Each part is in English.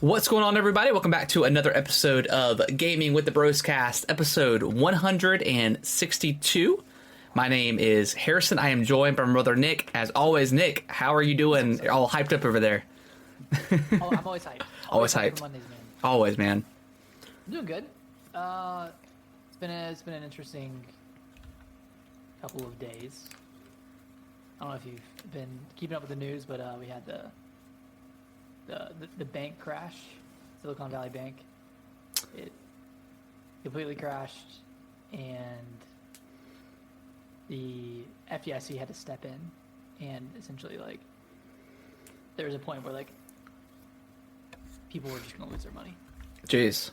What's going on, everybody? Welcome back to another episode of Gaming with the Broscast, episode 162. My name is Harrison. I am joined by my brother Nick. As always, Nick, how are you doing? You're all hyped up over there. I'm always hyped. Always hyped. Mondays, man. Always, man. I'm doing good. It's been an interesting couple of days. I don't know if you've been keeping up with the news, but we had the bank crash, Silicon Valley Bank. It completely crashed, and the FDIC had to step in, and essentially, like, there was a point where, like, people were just going to lose their money. Jeez.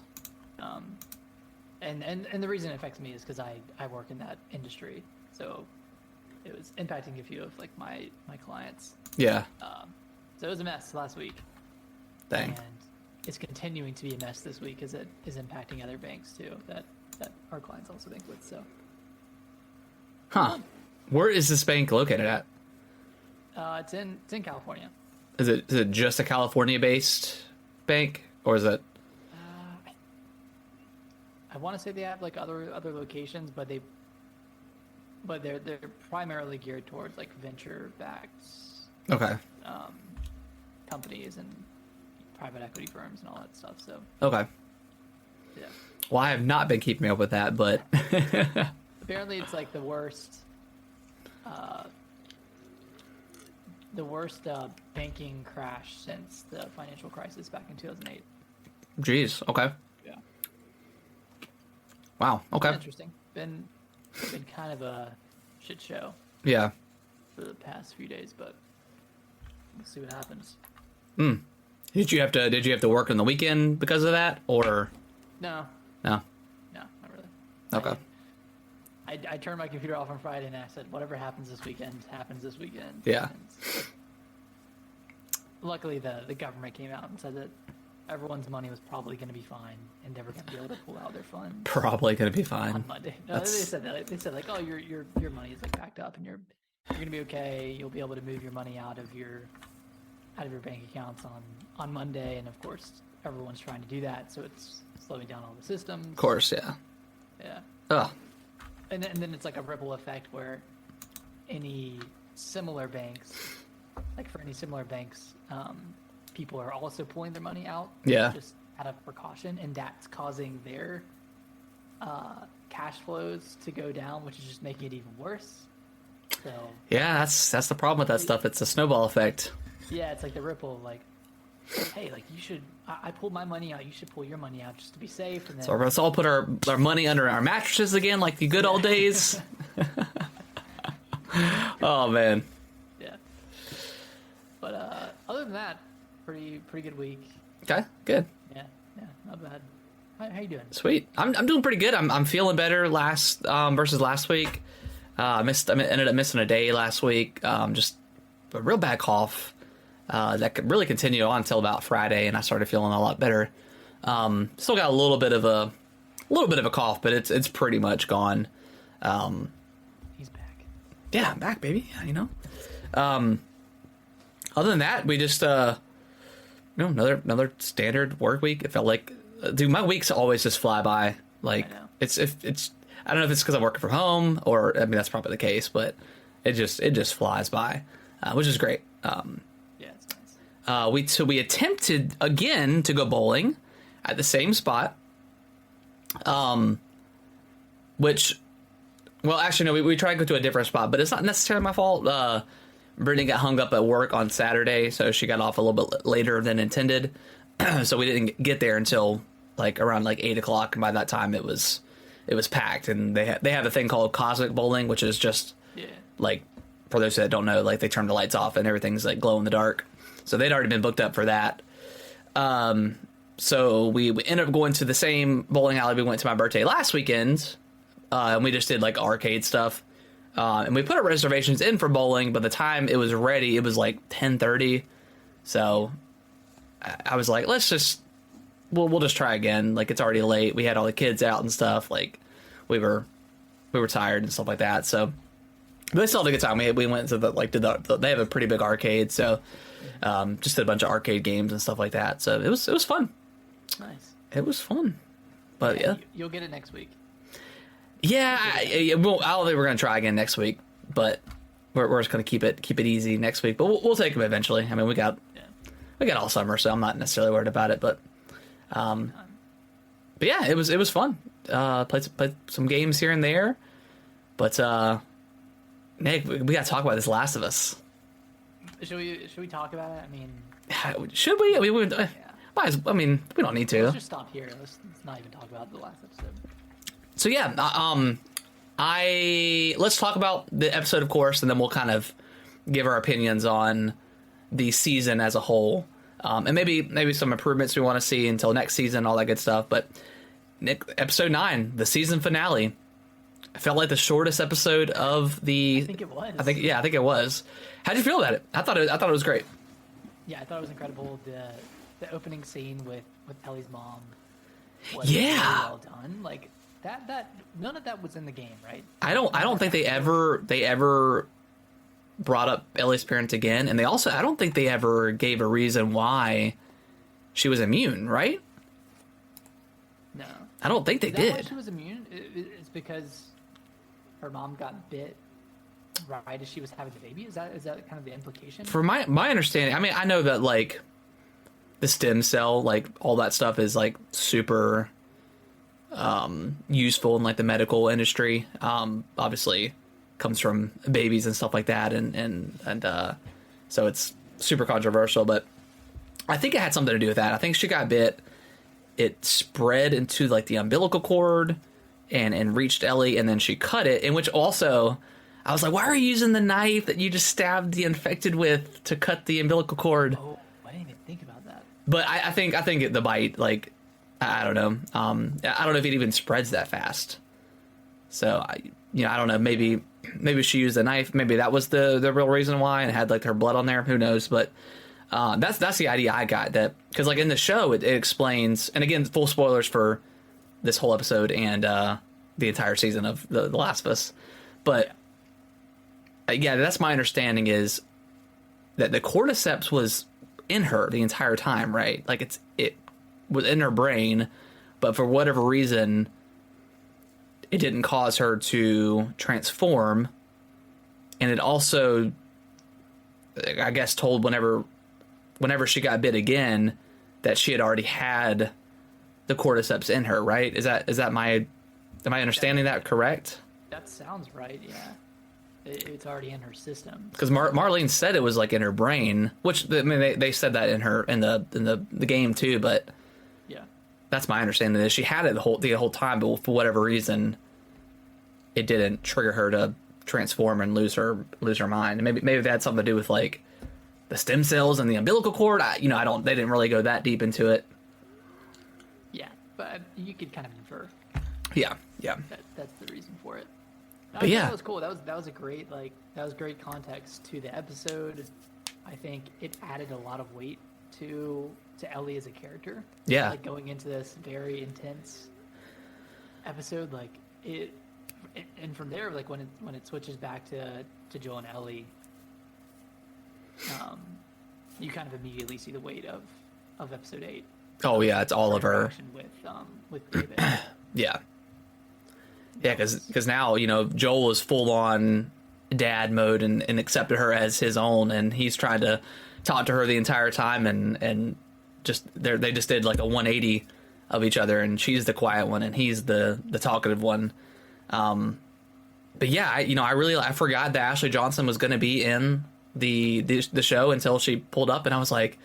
And the reason it affects me is because I work in that industry, so it was impacting a few of, like, my clients. Yeah. So it was a mess last week. Dang. And it's continuing to be a mess this week as it is impacting other banks too that our clients also bank with. So, Huh. Where is this bank located at? it's in California. Is it just a California-based bank, or is it? I want to say they have like other locations, but they're primarily geared towards like venture-backed Okay. companies and private equity firms and all that stuff. So Okay. yeah. Well, I have not been keeping up with that, but Apparently, it's like the worst banking crash since the financial crisis back in 2008. Jeez. Okay. Yeah. Wow. Okay. Interesting. Been kind of a shit show Yeah. for the past few days, but we'll see what happens. Did you have to work on the weekend because of that, or No, no? not really. Okay. I turned my computer off on Friday and I said, whatever happens this weekend happens this weekend. Yeah. And luckily, the government came out and said that everyone's money was probably going to be fine and they were going to be able to pull out their funds Probably gonna be fine. on Monday. No, they said that. They said like, oh, your money is like backed up and you're going to be okay. You'll be able to move your money out of your bank accounts on Monday, and of course everyone's trying to do that, so it's slowing down all the systems. Of course, yeah. Yeah. Oh, And then it's like a ripple effect where any similar banks, people are also pulling their money out. Yeah. Just out of precaution, and that's causing their cash flows to go down, which is just making it even worse. So yeah. That's the problem with that stuff. It's a snowball effect. yeah, it's like the ripple, like, hey, like you should. I pulled my money out. You should pull your money out just to be safe. And then So let's all put our money under our mattresses again, like the good old days. Oh man. yeah. But other than that, pretty good week. Okay. Good. Yeah, not bad. How you doing? Sweet. I'm doing pretty good. I'm feeling better versus last week. I ended up missing a day last week. Just a real bad cough. That could really continue on until about Friday, and I started feeling a lot better. Still got a little bit of a cough, but it's pretty much gone. He's back. Yeah, I'm back, baby. Yeah, you know. Other than that, we just another standard work week. It felt like, dude, my weeks always just fly by. Like I know. it's I don't know if it's because I'm working from home, or I mean that's probably the case, but it just flies by, which is great. Yeah, it's nice. We attempted again to go bowling at the same spot. Which, well, actually no, we tried to go to a different spot, but it's not necessarily my fault. Brittany got hung up at work on Saturday, so she got off a little bit later than intended. So we didn't get there until like around like 8:00, and by that time it was packed. And they have a thing called cosmic bowling, which is just like, for those that don't know, like they turn the lights off and everything's like glow in the dark. So they'd already been booked up for that. So we ended up going to the same bowling alley we went to my birthday last weekend, and we just did like arcade stuff. And we put our reservations in for bowling, but the time it was ready, it was like 10:30. So I was like, we'll just try again. Like, it's already late. We had all the kids out and stuff. Like, we were tired and stuff like that. So, but they still had a good time. We went to they have a pretty big arcade. So Just did a bunch of arcade games and stuff like that. So it was fun. Nice. It was fun. But yeah. You'll get it next week. Yeah, I don't think we're gonna try again next week, but we're just gonna keep it easy next week. But we'll take them eventually. I mean, we got all summer, so I'm not necessarily worried about it. But yeah, it was fun. Played some games here and there, but Nick, we gotta talk about this Last of Us. Should we talk about it? I mean, should we? I mean, we don't need to. Let's just stop here. Let's not even talk about the last episode. So yeah, let's talk about the episode, of course, and then we'll kind of give our opinions on the season as a whole, and maybe some improvements we want to see until next season, all that good stuff. But Nick, episode 9, the season finale, I felt like the shortest episode of the. I think it was. I think it was. How'd you feel about it? I thought it was great. Yeah, I thought it was incredible. The opening scene with Ellie's mom was Yeah. really well done. Like that none of that was in the game, right? I don't think they ever brought up Ellie's parents again, and I don't think they ever gave a reason why she was immune, right? No. I don't think they Is that why did. she was immune? It's because her mom got bit right as she was having the baby? Is that kind of the implication? For my understanding, I mean, I know that like the stem cell, like all that stuff is like super useful in like the medical industry. Obviously comes from babies and stuff like that, and so it's super controversial, but I think it had something to do with that. I think she got bit, it spread into like the umbilical cord and reached Ellie, and then she cut it, in which also I was like, why are you using the knife that you just stabbed the infected with to cut the umbilical cord? Oh, I didn't even think about that. But I think the bite, like, I don't know. I don't know if it even spreads that fast. So I don't know. Maybe she used a knife. Maybe that was the real reason why, and had like her blood on there. Who knows? But that's the idea I got. That because like in the show it explains, and again, full spoilers for this whole episode and the entire season of the Last of Us. But yeah, that's my understanding, is that the cordyceps was in her the entire time, right? Like it was in her brain, but for whatever reason, it didn't cause her to transform. And it also, I guess, told whenever she got bit again that she had already had the cordyceps in her, right? Am I understanding that correct? That sounds right. Yeah, it's already in her system. Because Marlene said it was like in her brain, which I mean they said that in the game too, but Yeah, that's my understanding, is she had it the whole time, but for whatever reason, it didn't trigger her to transform and lose her mind. And maybe that had something to do with like the stem cells and the umbilical cord. They didn't really go that deep into it. yeah, but you could kind of infer Yeah. that's the reason for it. No, But yeah. that was cool. That was a great great context to the episode. I think it added a lot of weight to Ellie as a character. Yeah. Like going into this very intense episode, like it, and from there, like when it switches back to Joel and Ellie, you kind of immediately see the weight of episode 8. Oh yeah, it's all of her. With David. Yeah. Yeah, because now, Joel is full on dad mode and accepted her as his own, and he's trying to talk to her the entire time, and just they just did like a 180 of each other, and she's the quiet one and he's the talkative one. But yeah, I forgot that Ashley Johnson was going to be in the show until she pulled up, and I was like,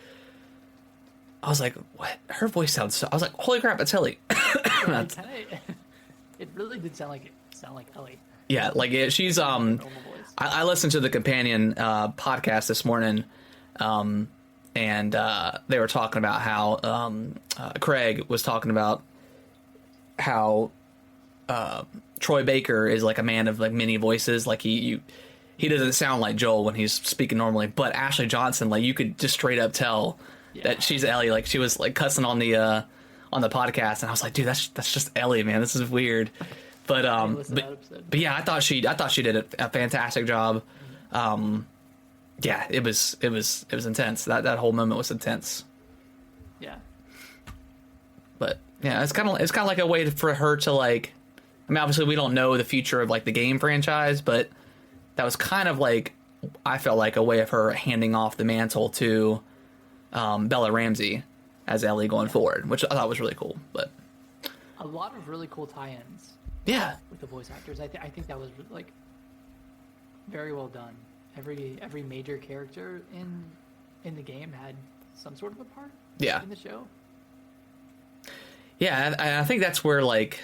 what? Her voice sounds so. I was like, holy crap, it's Ellie. It really did sound like Ellie. Yeah, like she's Normal voice. I listened to the companion podcast this morning, and they were talking about how Craig was talking about how Troy Baker is like a man of like many voices. Like he doesn't sound like Joel when he's speaking normally, but Ashley Johnson, like you could just straight up tell that she's Ellie. Like she was like cussing on the podcast, and I was like, dude, that's just Ellie, man. This is weird. But yeah, I thought she did a fantastic job. Yeah, it was intense. That whole moment was intense. Yeah. But yeah, it's kind of like a way for her to like. I mean, obviously we don't know the future of like the game franchise, but that was kind of like, I felt like a way of her handing off the mantle to Bella Ramsey as Ellie going forward, which I thought was really cool. But A lot of really cool tie-ins yeah, with the voice actors. I think that was like very well done. Every major character in the game had some sort of a part yeah, in the show. yeah. And I think that's where like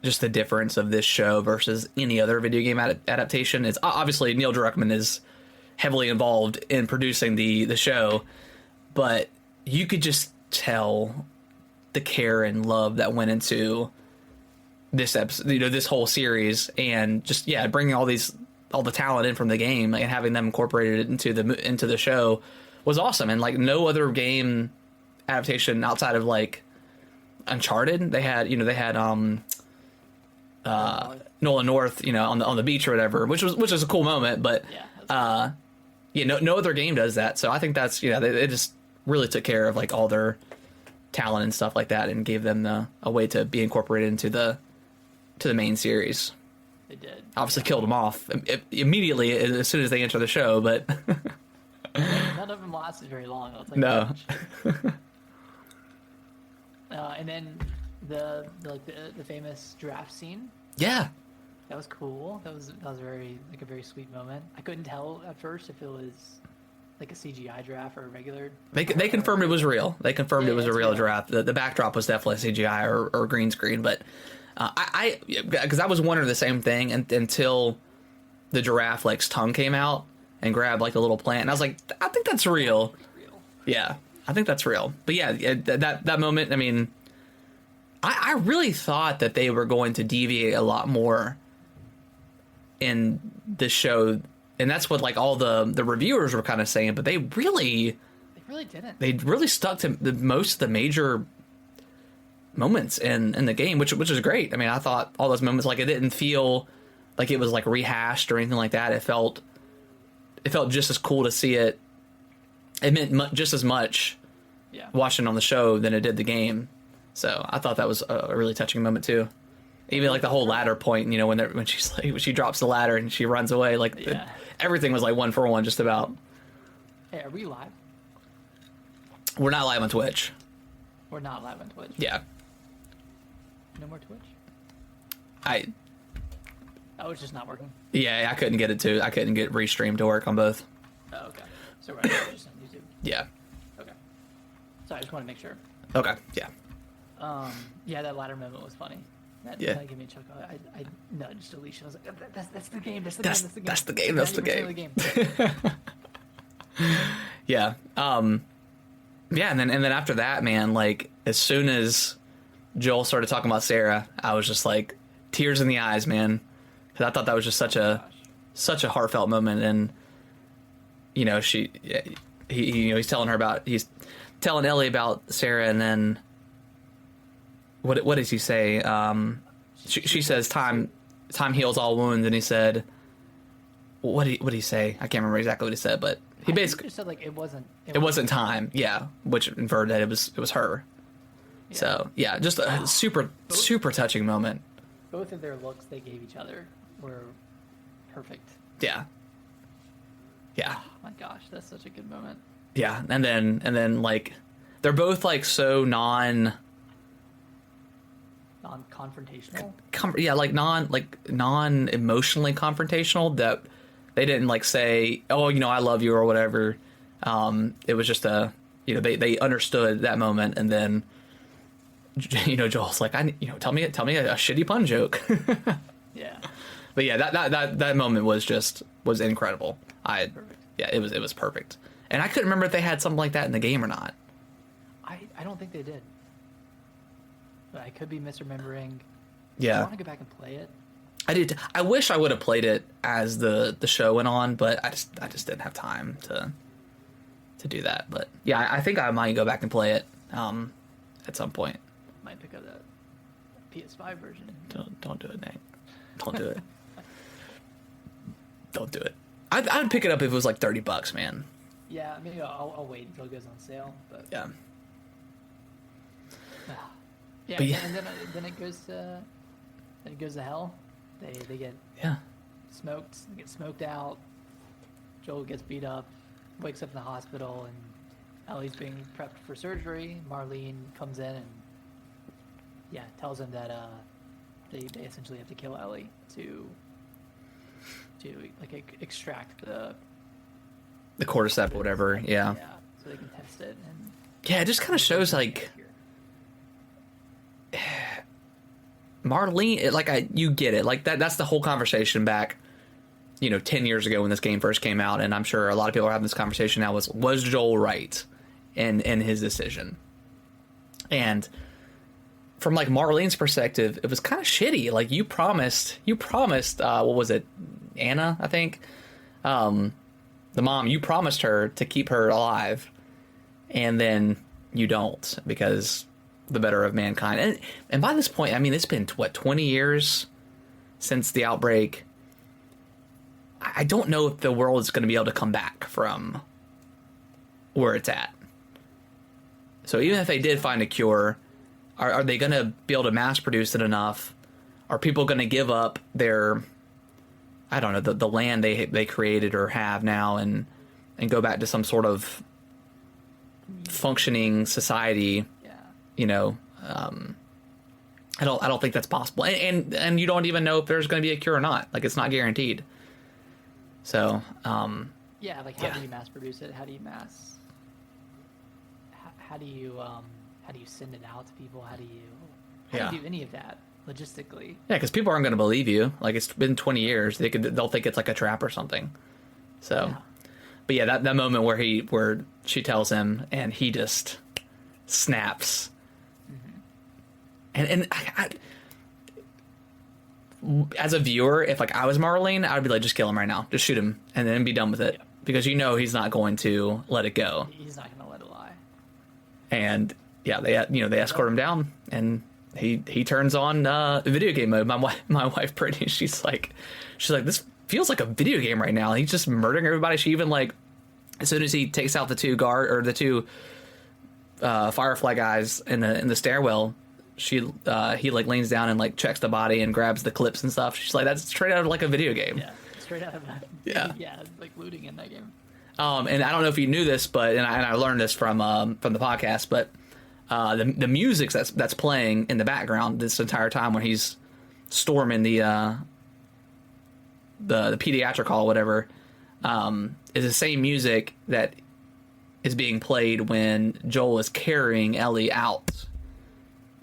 just the difference of this show versus any other video game adaptation is obviously Neil Druckmann is heavily involved in producing the show, but you could just tell the care and love that went into this episode, this whole series, and just bringing all the talent in from the game and having them incorporated into the show was awesome. And like no other game adaptation outside of like Uncharted, they had Nolan North, on the beach or whatever, which is a cool moment, but no other game does that. So I think that's they just really took care of like all their talent and stuff like that, and gave them a way to be incorporated into the main series. They did. Obviously, killed them off immediately as soon as they enter the show, but none of them lasted very long. I'll tell you no. that. And then the famous giraffe scene. Yeah. That was cool. That was a very sweet moment. I couldn't tell at first if it was like a CGI giraffe or a regular. They confirmed it was real. They confirmed it was a real giraffe. The backdrop was definitely CGI or green screen, but because I was wondering the same thing until the giraffe like tongue came out and grabbed like a little plant, and I was like, I think that's real. Yeah, I think that's real. But yeah, that moment. I mean, I really thought that they were going to deviate a lot more in the show, and that's what like all the reviewers were kind of saying. But they really didn't. They really stuck to most of the major moments in the game, which is great. I mean, I thought all those moments, like, it didn't feel like it was like rehashed or anything like that. It felt just as cool to see it. It meant just as much watching on the show than it did the game. So I thought that was a really touching moment too. Even like the whole ladder point, when she's like, when she drops the ladder and she runs away, like everything was like 1-for-1 just about. Hey, are we live? We're not live on Twitch. We're not live on Twitch. Yeah. No more Twitch? Oh, it's just not working? Yeah, I couldn't get Restream to work on both. Oh, okay. So right now it's just on YouTube. Yeah. Okay. So I just want to make sure. Okay, yeah. Yeah, that ladder moment was funny. That gave me a chuckle. I nudged Alicia. I was like, that's the game. That's the game. That's the game. Yeah. Yeah, and then after that, man, like as soon as Joel started talking about Sarah, I was just like tears in the eyes, man, because I thought that was just such a heartfelt moment, and he's telling Ellie about Sarah, and then what does he say? She says time heals all wounds, and he said, what did he say? I can't remember exactly what he said, but he basically just said like it wasn't time, yeah, which inferred that it was her. Yeah. So yeah, just a super touching moment. Both of their looks they gave each other were perfect. Yeah. Yeah. Oh my gosh, that's such a good moment. Yeah, and then like they're both like so non-confrontational. Yeah, like non-emotionally confrontational, that they didn't like say, "Oh, I love you" or whatever. It was just they understood that moment, and then Joel's like, tell me a shitty pun joke. Yeah. But yeah, that moment was incredible. Perfect. Yeah, it was perfect. And I couldn't remember if they had something like that in the game or not. I don't think they did. But I could be misremembering. Yeah. I want to go back and play it. I did. I wish I would have played it as the show went on, but I just didn't have time to do that. But yeah, I think I might go back and play it at some point. Might pick up that PS5 version. Don't do it, Nate. Don't do it. Don't do it. I'd pick it up if it was like $30, man. Yeah, maybe I'll wait until it goes on sale. But Yeah. Yeah, But yeah. and then it goes to hell. They get Yeah. smoked, they get smoked out. Joel gets beat up, wakes up in the hospital, and Ellie's being prepped for surgery. Marlene comes in and tells him that they essentially have to kill Ellie to like extract the cordyceps or whatever. Yeah. so they can test it. And Yeah, it just kind of shows like Marlene, you get it. Like that's the whole conversation back, 10 years ago when this game first came out, and I'm sure a lot of people are having this conversation now. Was Joel right in his decision? And from like Marlene's perspective, it was kind of shitty. Like you promised, what was it, Anna? I think, the mom. You promised her to keep her alive, and then you don't because the better of mankind. And by this point, I mean it's been 20 years since the outbreak. I don't know if the world is going to be able to come back from where it's at. So even if they did find a cure, are they going to be able to mass produce it enough? Are people going to give up their, I don't know, the land they created or have now and go back to some sort of functioning society? Yeah. I don't think that's possible. And you don't even know if there's going to be a cure or not. Like it's not guaranteed. So, how do you mass produce it? How do you how do you send it out to people? How do you do any of that logistically? Yeah, because people aren't going to believe you. Like it's been 20 years. They'll think it's like a trap or something. So, but yeah, that moment where she tells him and he just snaps. And I, as a viewer, if like I was Marlene, I would be like, just kill him right now, just shoot him, and then be done with it, because he's not going to let it go. He's not going to let it lie. And they escort him down, and he turns on video game mode. My wife Brittany, she's like, this feels like a video game right now. He's just murdering everybody. She even like, as soon as he takes out the two Firefly guys in the stairwell. He like leans down and like checks the body and grabs the clips and stuff. She's like, that's straight out of like a video game. Yeah, straight out of like looting in that game. And I don't know if you knew this, but I learned this from the podcast, but the music that's playing in the background this entire time when he's storming the pediatric hall, whatever, is the same music that is being played when Joel is carrying Ellie out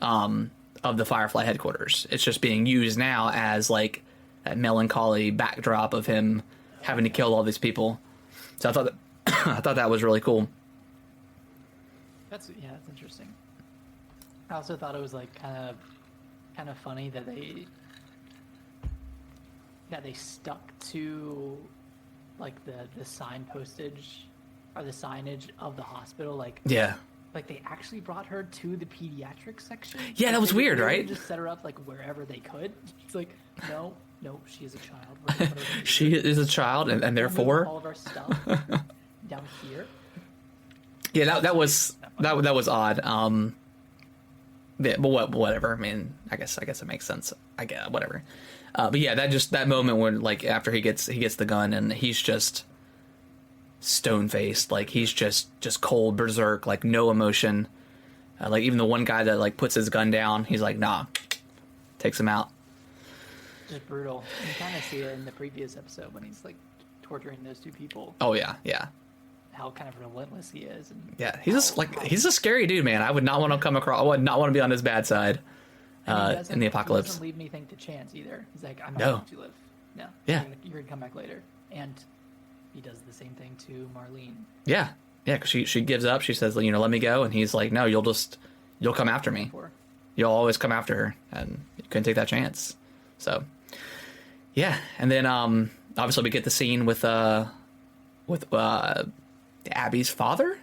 of the Firefly headquarters. It's just being used now as like that melancholy backdrop of him having to kill all these people. So I thought that was really cool. That's interesting. I also thought it was like kind of funny that they stuck to like the sign postage or the signage of the hospital. Like they actually brought her to the pediatric section. Yeah, that was weird, right? Just set her up like wherever they could. It's like, no, she is a child. She is a child, and therefore all of our stuff down here. Yeah, that was odd. But whatever. I mean, I guess it makes sense. I get whatever. But yeah, that moment when like after he gets the gun and he's just stone faced, like he's just cold berserk, like no emotion. Like even the one guy that like puts his gun down, he's like, nah, takes him out. Just brutal. You kind of see it in the previous episode when he's like torturing those two people. Oh yeah. How kind of relentless he is. And yeah, he's a scary dude, man. I would not want to come across. I would not want to be on his bad side in the apocalypse. He doesn't leave anything to chance either. He's like, I'm not going to live. No. Yeah. You're gonna come back later. And he does the same thing to Marlene. Yeah, because she gives up. She says, let me go. And he's like, no, you'll come after me. You'll always come after her. And you couldn't take that chance. So, yeah. And then obviously we get the scene with Abby's father.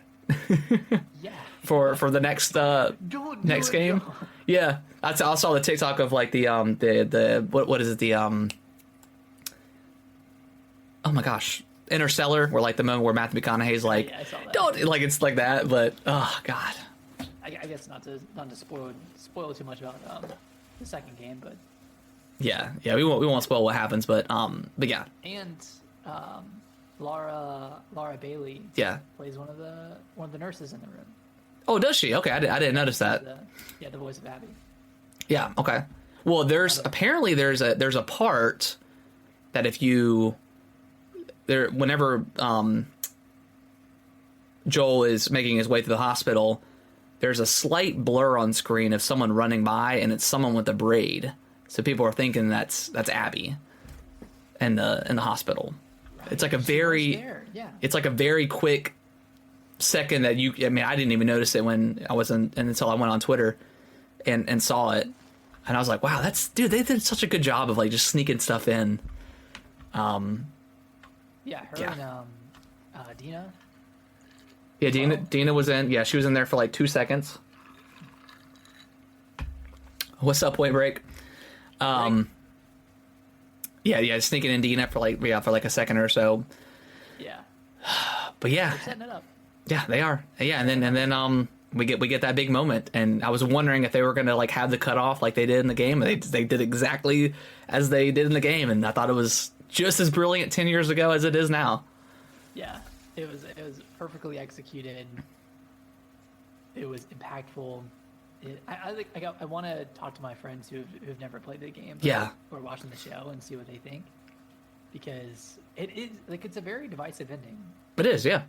Yeah. For the next game. No. Yeah. I saw the TikTok of like the what is it, the oh my gosh, Interstellar, where like the moment where Matthew McConaughey's like, Yeah, I saw that. don't, like, it's like that, but oh god. I guess not to spoil too much about the second game, but Yeah, we won't spoil what happens, but yeah, and Laura Bailey yeah. plays one of the nurses in the room. Oh, does she? Okay, I didn't notice that. The voice of Abby. Yeah. Okay. Well, there's a part that if you whenever Joel is making his way to the hospital, there's a slight blur on screen of someone running by, and it's someone with a braid. So people are thinking that's Abby in the hospital. Right. It's like it's like a very quick second that I mean, I didn't even notice it when I wasn't until I went on Twitter and saw it. And I was like, wow, they did such a good job of like just sneaking stuff in. And Dina. Yeah, Dina was in. Yeah, she was in there for like 2 seconds. What's up, Point Break? Yeah, sneaking in Dina for like a second or so. Yeah. But yeah, they're setting it up. Yeah, they are. Yeah, and then we get that big moment, and I was wondering if they were gonna like have the cutoff like they did in the game. They did exactly as they did in the game, and I thought it was just as brilliant 10 years ago as it is now. Yeah, it was perfectly executed. It was impactful. I want to talk to my friends who've never played the game. Yeah. Who are watching the show and see what they think, because it is like it's a very divisive ending. It is, yeah.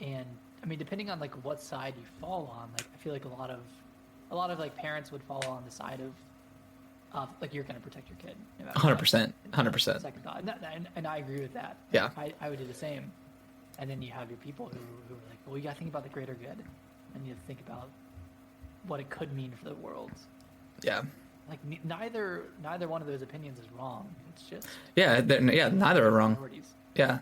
And I mean, depending on like what side you fall on, like I feel like a lot of like parents would fall on the side of like you're going to protect your kid. 100%, 100%. Second thought, and I agree with that. Yeah, I would do the same. And then you have your people who are like, well, you got to think about the greater good, and you have to think about what it could mean for the world. Yeah. Like neither one of those opinions is wrong. It's just neither are wrong. Priorities. Yeah.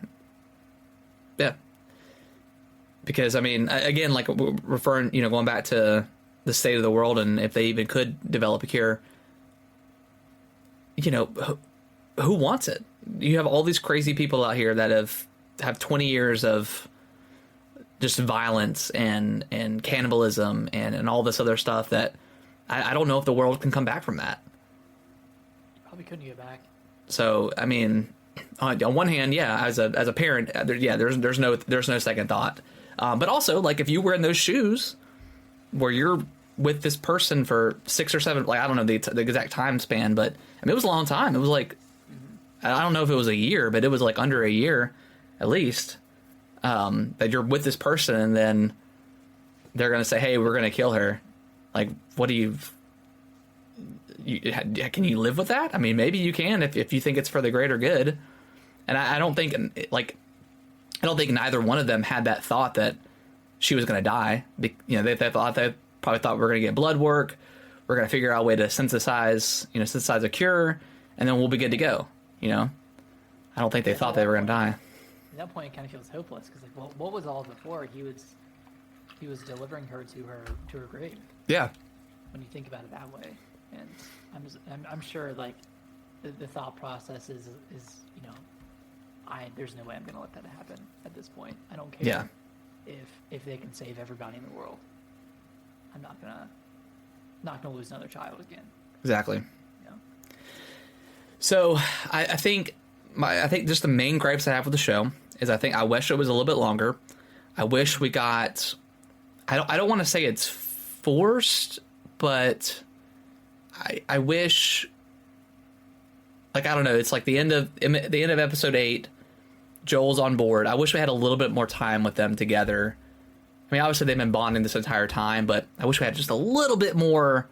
Because I mean, again, like referring, going back to the state of the world, and if they even could develop a cure, who wants it? You have all these crazy people out here that have 20 years of just violence and cannibalism and all this other stuff that I don't know if the world can come back from that. You probably couldn't get back. So I mean, on one hand, yeah, as a parent, there's no second thought. But also, like, if you were in those shoes where you're with this person for 6 or 7, like, I don't know the exact time span, but I mean, it was a long time. It was like, I don't know if it was a year, but it was like under a year at least, that you're with this person, and then they're going to say, hey, we're going to kill her. Like, what do you can you live with that? I mean, maybe you can if you think it's for the greater good. And I don't think neither one of them had that thought that she was going to die. They probably thought we're going to get blood work. We're going to figure out a way to synthesize a cure, and then we'll be good to go. I don't think they thought they were going to die. At that point, it kind of feels hopeless because, like, well, what was all before? He was delivering her to her grave. Yeah. When you think about it that way, and I'm sure like the thought process is there's no way I'm going to let that happen at this point. I don't care. Yeah. If they can save everybody in the world, I'm not gonna lose another child again. Exactly. So I think just the main gripes I have with the show is I wish it was a little bit longer. I wish we got. I don't want to say it's forced, but I wish. Like, I don't know. It's like the end of episode 8. Joel's on board. I wish we had a little bit more time with them together. I mean, obviously they've been bonding this entire time, but I wish we had just a little bit more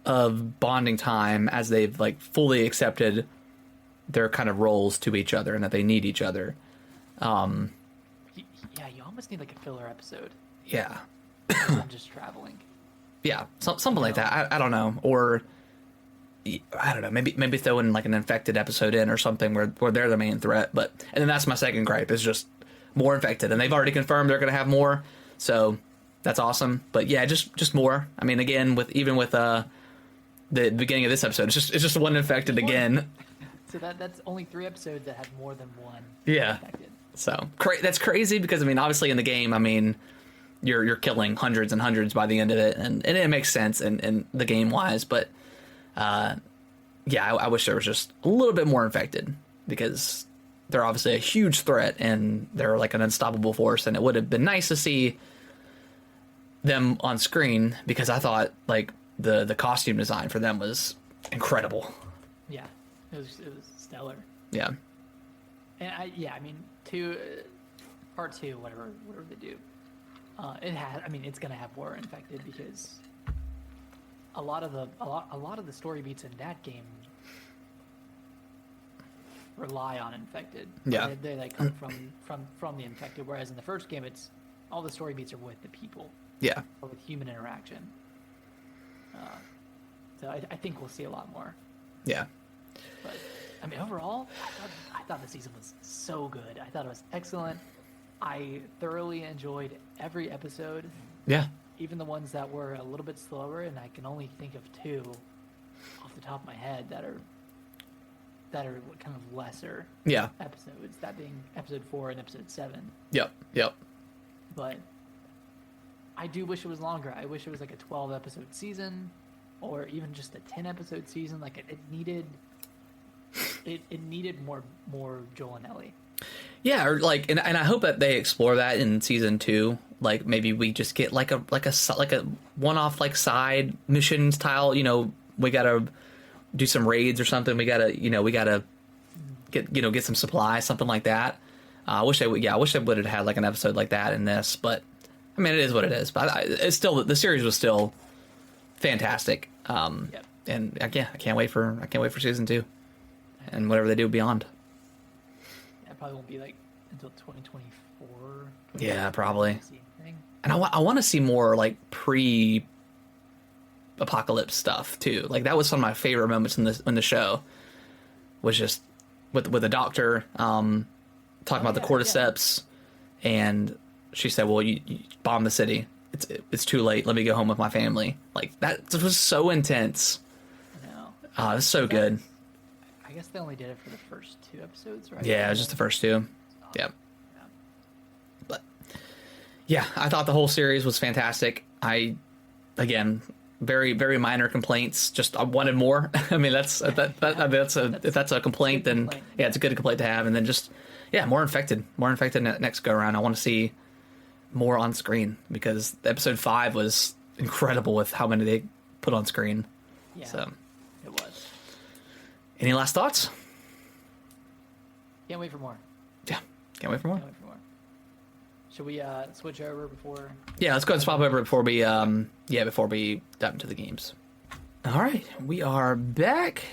of bonding time as they've like fully accepted their kind of roles to each other and that they need each other. You almost need like a filler episode. Yeah. I'm just traveling. Yeah, something like that. I don't know, or I don't know. Maybe throw in like an infected episode in or something where they're the main threat. But and then that's my second gripe is just more infected, and they've already confirmed they're going to have more, so that's awesome. But yeah, just more. I mean, again, with the beginning of this episode, it's just one infected again. So that's only 3 episodes that had more than one Yeah. infected. So that's crazy because I mean, obviously in the game, I mean, you're killing hundreds and hundreds by the end of it, and it makes sense in the game wise. But yeah, I wish there was just a little bit more infected because they're obviously a huge threat and they're like an unstoppable force. And it would have been nice to see them on screen because I thought like the costume design for them was incredible. Yeah, it was stellar. Yeah. And I mean, part 2, whatever they do, it's gonna have more infected because a lot of the story beats in that game rely on infected. Yeah. They like come from the infected, whereas in the first game, it's all the story beats are with the people. Yeah. Or with human interaction. So I think we'll see a lot more. Yeah. But I mean, overall, I thought the season was so good. I thought it was excellent. I thoroughly enjoyed every episode. Yeah. Even the ones that were a little bit slower, and I can only think of 2 off the top of my head that are kind of lesser Yeah. episodes. That being episode 4 and episode 7. Yep. But I do wish it was longer. I wish it was like a 12 episode season, or even just a 10 episode season. Like it needed more Joel and Ellie. Yeah, or like, and I hope that they explore that in season 2. Like maybe we just get like a one-off like side mission style. You know, we gotta do some raids or something. We gotta get some supplies, something like that. I wish they would. Yeah, I wish they would have had like an episode like that in this. But I mean, it is what it is. But it's still, the series was still fantastic. Yep. And yeah, I can't wait for season 2 and whatever they do beyond. It probably won't be like until 2024. Yeah, probably. Thing. And I want to see more like pre-apocalypse stuff too. Like that was some of my favorite moments in the show. Was just with the doctor talking about the cordyceps, and she said, "Well, you bomb the city. It's too late. Let me go home with my family." Like that was so intense. I know. It was so good. I guess they only did it for the first 2 episodes, right? Yeah, it was just the first 2. Yeah. Yeah. But yeah, I thought the whole series was fantastic. Again, very, very minor complaints. Just I wanted more. I mean, if that's a complaint, then complaint. yeah, it's a good complaint to have. And then just more infected next go around. I want to see more on screen because episode 5 was incredible with how many they put on screen. Yeah, So, it was. any last thoughts? Can't wait for more. Yeah, can't wait for more. Can't wait for more. Should we switch over before? Yeah, let's go ahead and swap over before we dive into the games. All right, we are back.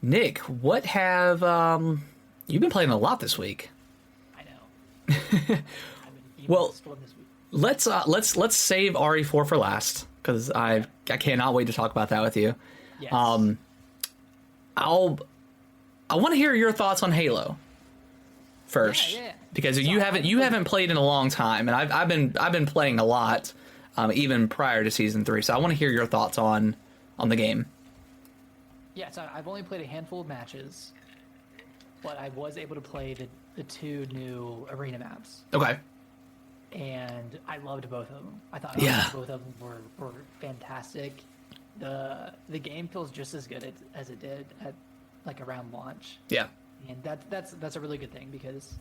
Nick, what have you've been playing a lot this week? I know. I've been Well, this week. let's save RE4 for last because I cannot wait to talk about that with you. Yes. I want to hear your thoughts on Halo first. Yeah. Because So you haven't played in a long time, and I've been playing a lot, even prior to season 3. So I want to hear your thoughts on the game. Yeah, so I've only played a handful of matches, but I was able to play the 2 new arena maps, Okay. and I loved both of them. I thought both of them were fantastic. The game feels just as good as it did at like around launch, Yeah. and that's a really good thing because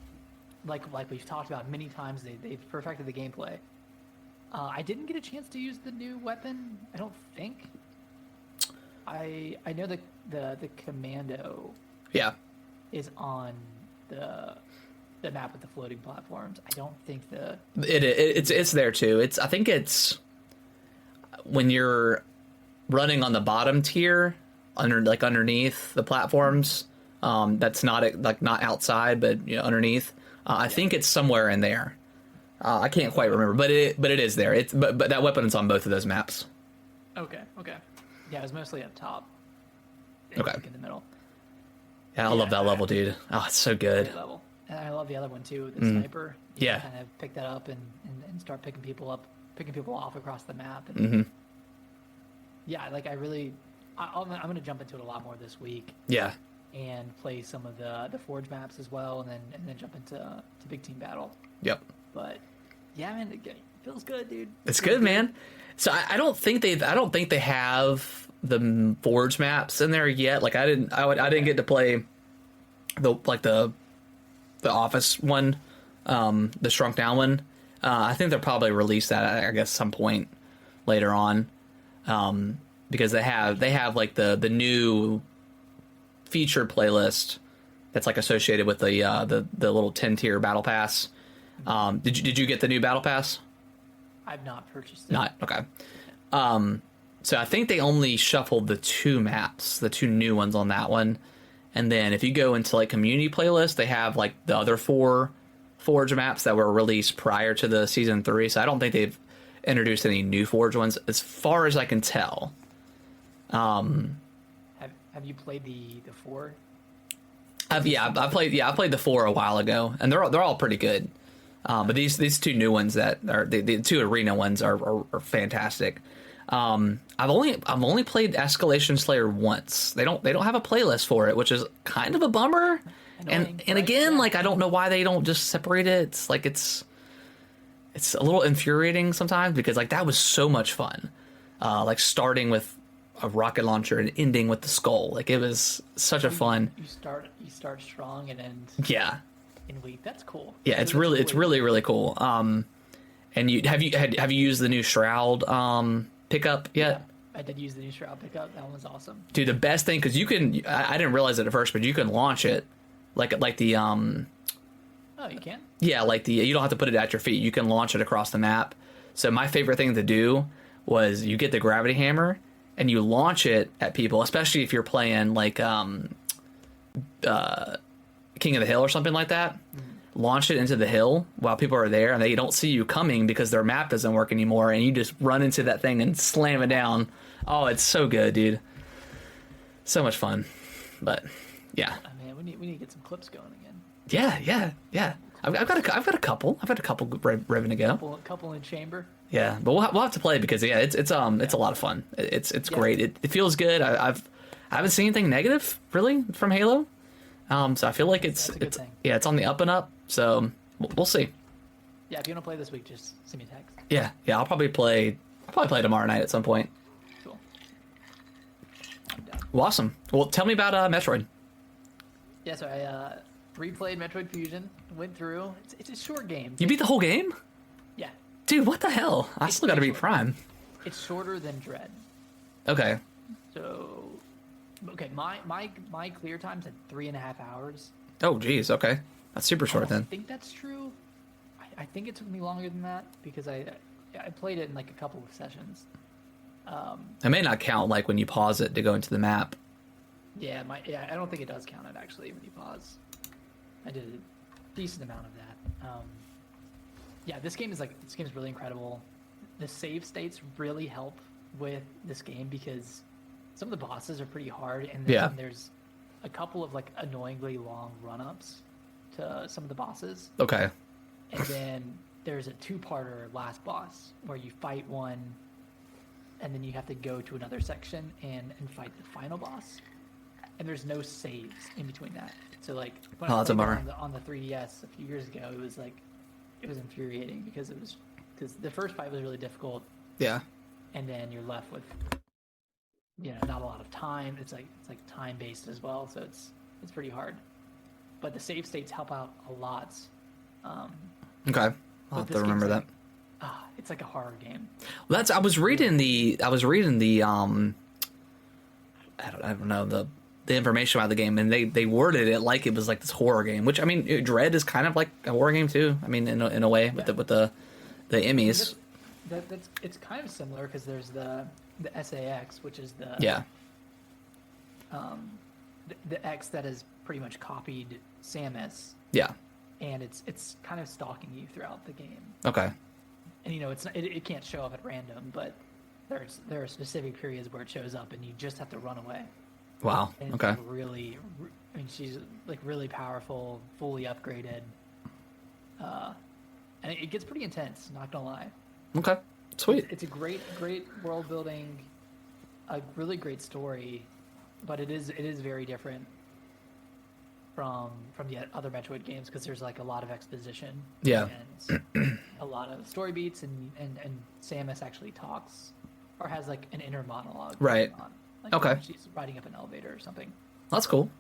like we've talked about many times, they've perfected the gameplay. I didn't get a chance to use the new weapon, I don't think. I know the commando Yeah. is on the map with the floating platforms. I don't think It's there too. I think it's when you're running on the bottom tier underneath the platforms. That's not not outside, but underneath. I think it's somewhere in there. I can't quite remember, but it is there. But that weapon is on both of those maps. Okay. Yeah, it was mostly up top. Okay. Like in the middle. Yeah, I love that level, dude. Oh, it's so good. Great level. And I love the other one too, the sniper. You Yeah. can kind of pick that up and start picking people off across the map. And Mm-hmm. yeah, like I'm going to jump into it a lot more this week. Yeah. and play some of the Forge maps as well, and then jump into big team battle. Yep. But yeah, man, it feels good, dude. It's good, man. So I don't think they have the Forge maps in there yet. Like I didn't get to play the Office one, the shrunk down one. I think they'll probably release that, I guess, some point later on, because they have like the new featured playlist that's like associated with the little 10-tier battle pass. Did you get the new battle pass? I've not purchased it. Not okay. So I think they only shuffled the 2 maps, the 2 new ones on that one. And then if you go into like community playlist, they have like the other 4 Forge maps that were released prior to the season 3. So I don't think they've introduced any new Forge ones as far as I can tell. Have you played the 4? I played the 4 a while ago, and they're all pretty good. But these 2 new ones that are the 2 arena ones are fantastic. I've only played Escalation Slayer once. They don't have a playlist for it, which is kind of a bummer. Annoying, And right? again, Yeah. like I don't know why they don't just separate it. It's like it's a little infuriating sometimes because like that was so much fun. Like starting with a rocket launcher and ending with the skull. Like it was such a fun. You start strong and end Yeah. in weak. That's cool. Yeah, That's it's cool. really cool. And you have you used the new Shroud pickup yet? I did use the new Shroud pickup. That one was awesome. Dude, the best thing because you can I didn't realize it at first, but you can launch it like the Oh, you can? yeah, like the you don't have to put it at your feet. You can launch it across the map. So my favorite thing to do was you get the gravity hammer and you launch it at people, especially if you're playing like King of the Hill or something like that. Launch it into the hill while people are there and they don't see you coming because their map doesn't work anymore, and you just run into that thing and slam it down. Oh, it's so good, dude. So much fun. But yeah. Oh, man, we need to get some clips going again. Yeah. I've got a couple ready to go. Couple in chamber. Yeah, but we'll have to play it because it's a lot of fun. It's great. It feels good. I haven't seen anything negative really from Halo. So I feel like it's thing. yeah, it's on the up and up. So we'll see. Yeah, if you want to play this week, just send me a text. Yeah. I'll probably play tomorrow night at some point. Cool. I'm down. Well, awesome. Well, tell me about Metroid. Yeah, so I replayed Metroid Fusion. Went through. It's a short game. You beat the whole game, Yeah, dude. What the hell? I still got to beat Prime. it's shorter than Dread. Okay. So, okay, my clear time's at 3.5 hours. Oh, geez. Okay, that's super short I then. think that's true. I think it took me longer than that because I played it in like a couple of sessions. It may not count like when you pause it to go into the map. Yeah, I don't think it does count it actually when you pause. I did a decent amount of that. Yeah, this game is really incredible. The save states really help with this game because some of the bosses are pretty hard, and then there's a couple of like annoyingly long run-ups to some of the bosses. Okay. And then there's a 2-parter last boss where you fight one, and then you have to go to another section and fight the final boss. And there's no saves in between that. So like when I that's a played bummer. it on the 3DS a few years ago, it was infuriating because the first fight was really difficult, Yeah. and then you're left with not a lot of time. It's like time based as well, so it's pretty hard. But the save states help out a lot. Okay. I'll But have this to remember game's that. it's like a horror game. Well, I was reading the I don't know the information about the game, and they worded it like it was like this horror game, which I mean, Dread is kind of like a horror game too. I mean, in a way with the Emmys. It's kind of similar because there's the SAX, which is the the X that has pretty much copied Samus, Yeah. and it's kind of stalking you throughout the game. Okay. And it can't show up at random, but there are specific periods where it shows up, and you just have to run away. Wow. And Okay. it's really, I mean, she's like really powerful, fully upgraded, and it gets pretty intense. Not gonna lie. Okay. Sweet. It's a great world building, a really great story, but it is very different from the other Metroid games because there's like a lot of exposition. Yeah. And a lot of story beats, and Samus actually talks or has like an inner monologue. Right. On, like, Okay. when she's riding up an elevator or something. That's cool.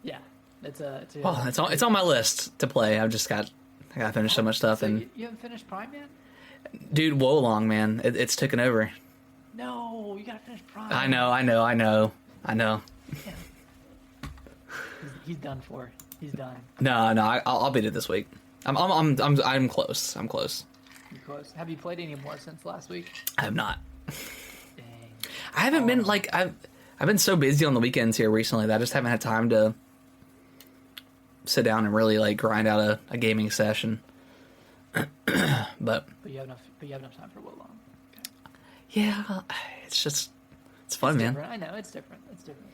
Yeah, it's a Well, it's on my list to play. I gotta finish so much stuff, So and you haven't finished Prime yet? dude, Wolong, man, it's taken over. No, you gotta finish Prime. I know. Yeah. He's done for. He's done. No, I'll beat it this week. I'm close. I'm close. You're close. Have you played any more since last week? I have not. Dang. I haven't been like I've been so busy on the weekends here recently that I just haven't had time to sit down and really like grind out a gaming session. But you have enough time for Wolong. Okay. yeah, it's fun, man. Different. I know it's different. It's different.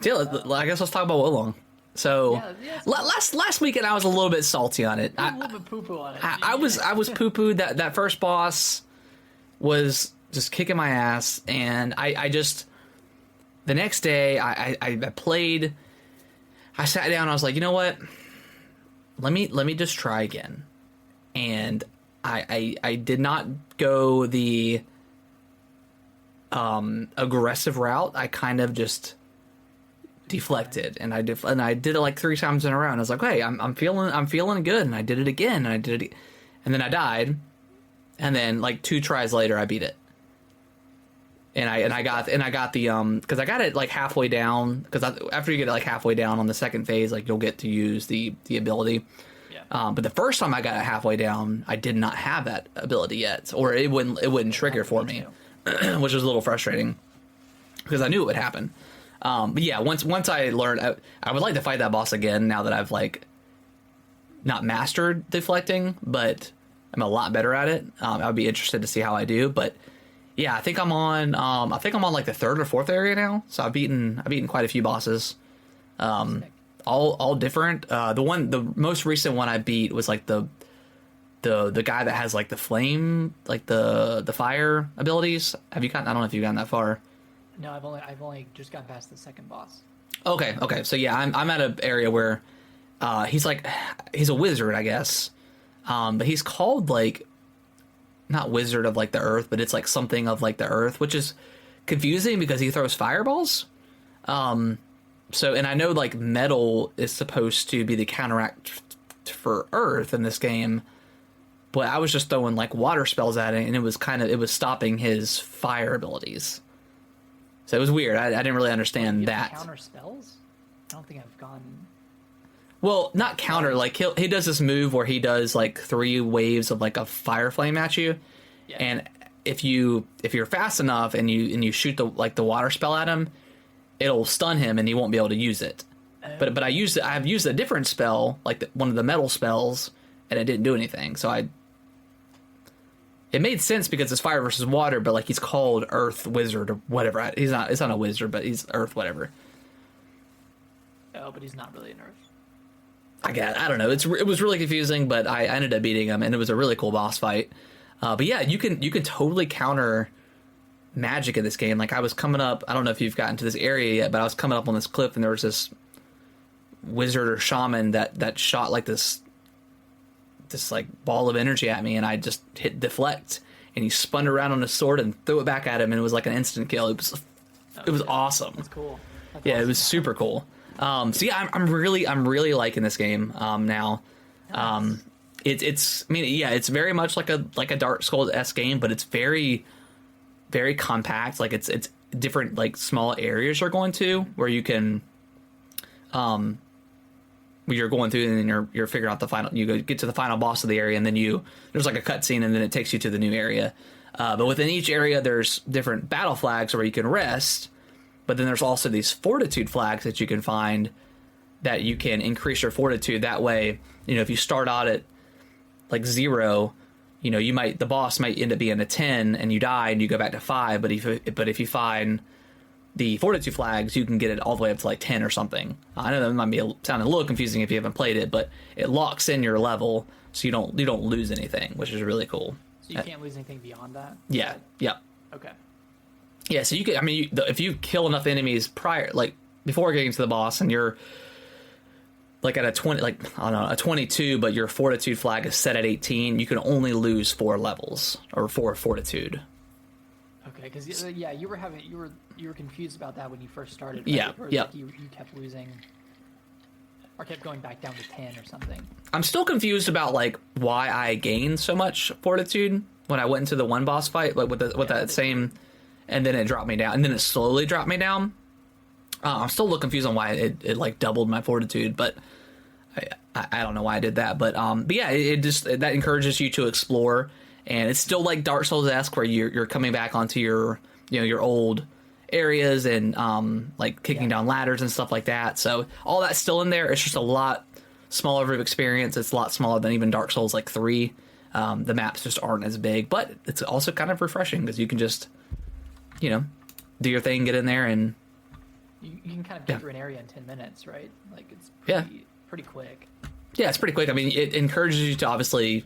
Yeah, I guess let's talk about Wolong. So Yeah, last weekend I was a little bit salty on it. A little bit poo-poo on it. I was poo-pooed. That first boss was just kicking my ass, and I just the next day I played. I sat down. I was like, you know what? Let me just try again, and I did not go the aggressive route. I kind of just deflected, and I did it like 3 times in a row. And I was like, hey, I'm feeling good, and I did it again, and I did it, and then I died, and then like 2 tries later I beat it. And I got the because I got it like halfway down, because after you get it like halfway down on the second phase, like you'll get to use the ability. Yeah. But the first time I got it halfway down, I did not have that ability yet, or it wouldn't trigger for me, which was a little frustrating because I knew it would happen. But yeah, once I learned, I would like to fight that boss again now that I've like not mastered deflecting, but I'm a lot better at it. I'd be interested to see how I do, but. Yeah, I think I'm on like the 3rd or 4th area now. So I've beaten quite a few bosses, all different. The most recent one I beat was like the guy that has like the flame, like the fire abilities. I don't know if you've gotten that far. No, I've only just gotten past the second boss. Okay. So yeah, I'm at an area where he's a wizard, I guess, but he's called like. Not wizard of like the earth, but it's like something of like the earth, which is confusing because he throws fireballs. And I know like metal is supposed to be the counteract for earth in this game, but I was just throwing like water spells at it, and it was stopping his fire abilities. So it was weird. I didn't really understand that. Counter spells? I don't think I've gone. Well, not counter, like he does this move where he does like 3 waves of like a fire flame at you. Yeah. And if you're fast enough and you shoot the water spell at him, it'll stun him and he won't be able to use it. But I've used a different spell, like one of the metal spells, and it didn't do anything. So it made sense because it's fire versus water, but like he's called Earth Wizard or whatever. It's not a wizard, but he's Earth whatever. Oh, but he's not really an Earth. I don't know. It was really confusing, but I ended up beating him, and it was a really cool boss fight. But yeah, you can totally counter magic in this game. Like I was coming up, I don't know if you've gotten to this area yet, but I was coming up on this cliff, and there was this wizard or shaman that shot like this like ball of energy at me, and I just hit deflect, and he spun around on his sword and threw it back at him, and it was like an instant kill. It was awesome. That's cool. That's yeah, awesome. It was super cool. So yeah, I'm really liking this game now. Nice. It's very much like a Dark Souls-esque game, but it's very, very compact. Like it's different like small areas you're going to where you can, where you're going through and then you're figuring out the final. You get to the final boss of the area, and then there's like a cutscene, and then it takes you to the new area. But within each area, there's different battle flags where you can rest. But then there's also these fortitude flags that you can find that you can increase your fortitude. That way, if you start out at like 0, the boss might end up being a 10 and you die and you go back to 5. But if you find the fortitude flags, you can get it all the way up to like 10 or something. I know that might be sounding a little confusing if you haven't played it, but it locks in your level so you don't lose anything, which is really cool. So you can't lose anything beyond that? Yeah. Yeah. Okay. Yeah, so you could. If you kill enough enemies before getting to the boss, and you're like at a 20, like I don't know, a 22, but your fortitude flag is set at 18, you can only lose 4 levels or 4 fortitude. Okay, because yeah, you were confused about that when you first started. Right? Yeah, Or, yeah. like, you kept losing, or kept going back down to 10 or something. I'm still confused about like why I gained so much fortitude when I went into the one boss fight, like with that same, and then it dropped me down, and then it slowly dropped me down. I'm still a little confused on why it like doubled my fortitude, but I don't know why I did that. But yeah, it just that encourages you to explore, and it's still like Dark Souls-esque where you're coming back onto your your old areas and like kicking down ladders and stuff like that. So all that's still in there. It's just a lot smaller of an experience. It's a lot smaller than even Dark Souls like 3. The maps just aren't as big, but it's also kind of refreshing because you can just do your thing, get in there, and you can kind of get through an area in 10 minutes, right? Like it's pretty quick. Yeah, it's pretty quick. I mean, it encourages you to obviously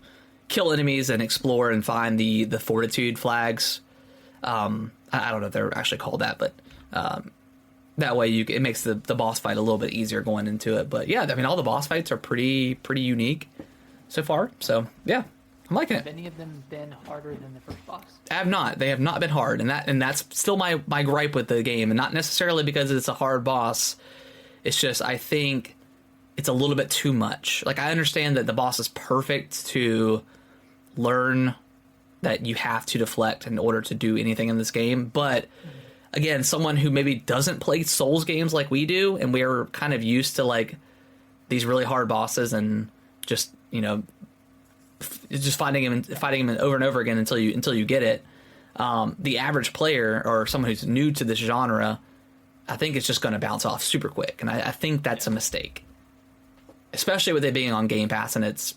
kill enemies and explore and find the fortitude flags. I don't know if they're actually called that, but that way it makes the boss fight a little bit easier going into it. But yeah, I mean, all the boss fights are pretty unique so far. So yeah, I'm liking it. Have any of them been harder than the first boss? I have not. They have not been hard, and that's still my gripe with the game, and not necessarily because it's a hard boss. It's just I think it's a little bit too much. Like I understand that the boss is perfect to learn that you have to deflect in order to do anything in this game, but again, someone who maybe doesn't play Souls games like we do, and we're kind of used to like these really hard bosses and just just fighting him over and over again until you get it. The average player or someone who's new to this genre, I think it's just going to bounce off super quick, and I think that's a mistake, especially with it being on Game Pass and it's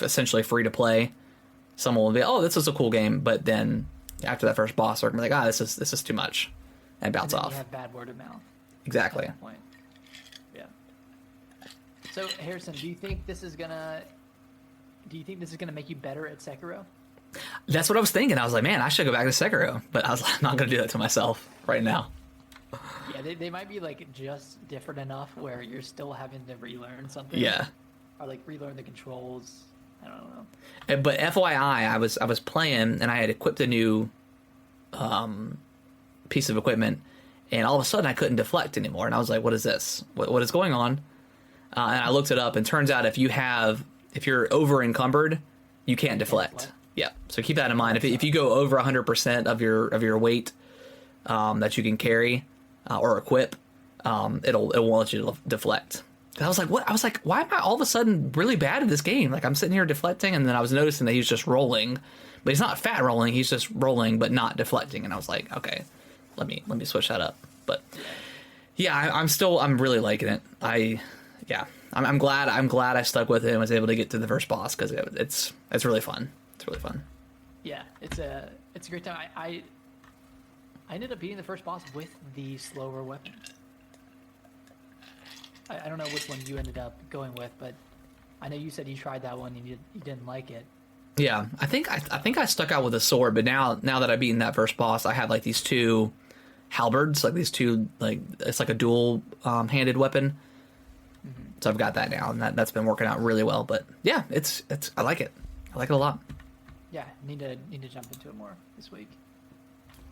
essentially free to play. Someone will be, oh, this is a cool game, but then after that first boss, they're gonna be like, this is too much, and bounce off. You have bad word of mouth. Exactly. At that point. Yeah. So Harrison, do you think this is gonna make you better at Sekiro? That's what I was thinking. I was like, man, I should go back to Sekiro, but I was like, I'm not gonna do that to myself right now. Yeah, they might be like just different enough where you're still having to relearn something. Yeah. Or like relearn the controls. I don't know. But FYI, I was playing and I had equipped a new piece of equipment, and all of a sudden I couldn't deflect anymore, and I was like, what is this? What is going on? And I looked it up, and turns out if you're over encumbered, you can't deflect. Yeah, so keep that in mind. If you go over 100% of your weight that you can carry or equip, it won't let you deflect. I was like, what? I was like, why am I all of a sudden really bad at this game? Like I'm sitting here deflecting, and then I was noticing that he's just rolling, but he's not fat rolling. He's just rolling, but not deflecting. And I was like, okay, let me switch that up. But yeah, I'm really liking it. I'm glad I stuck with it and was able to get to the first boss because it's really fun. It's really fun. Yeah, it's a great time. I ended up beating the first boss with the slower weapon. I don't know which one you ended up going with, but I know you said you tried that one and you didn't like it. Yeah, I think I stuck out with a sword, but now that I've beaten that first boss, I have like these 2 halberds, like these 2 it's like a dual handed weapon. Mm-hmm. So I've got that now, and that's been working out really well. But yeah, it's I like it. I like it a lot. Yeah, need to jump into it more this week.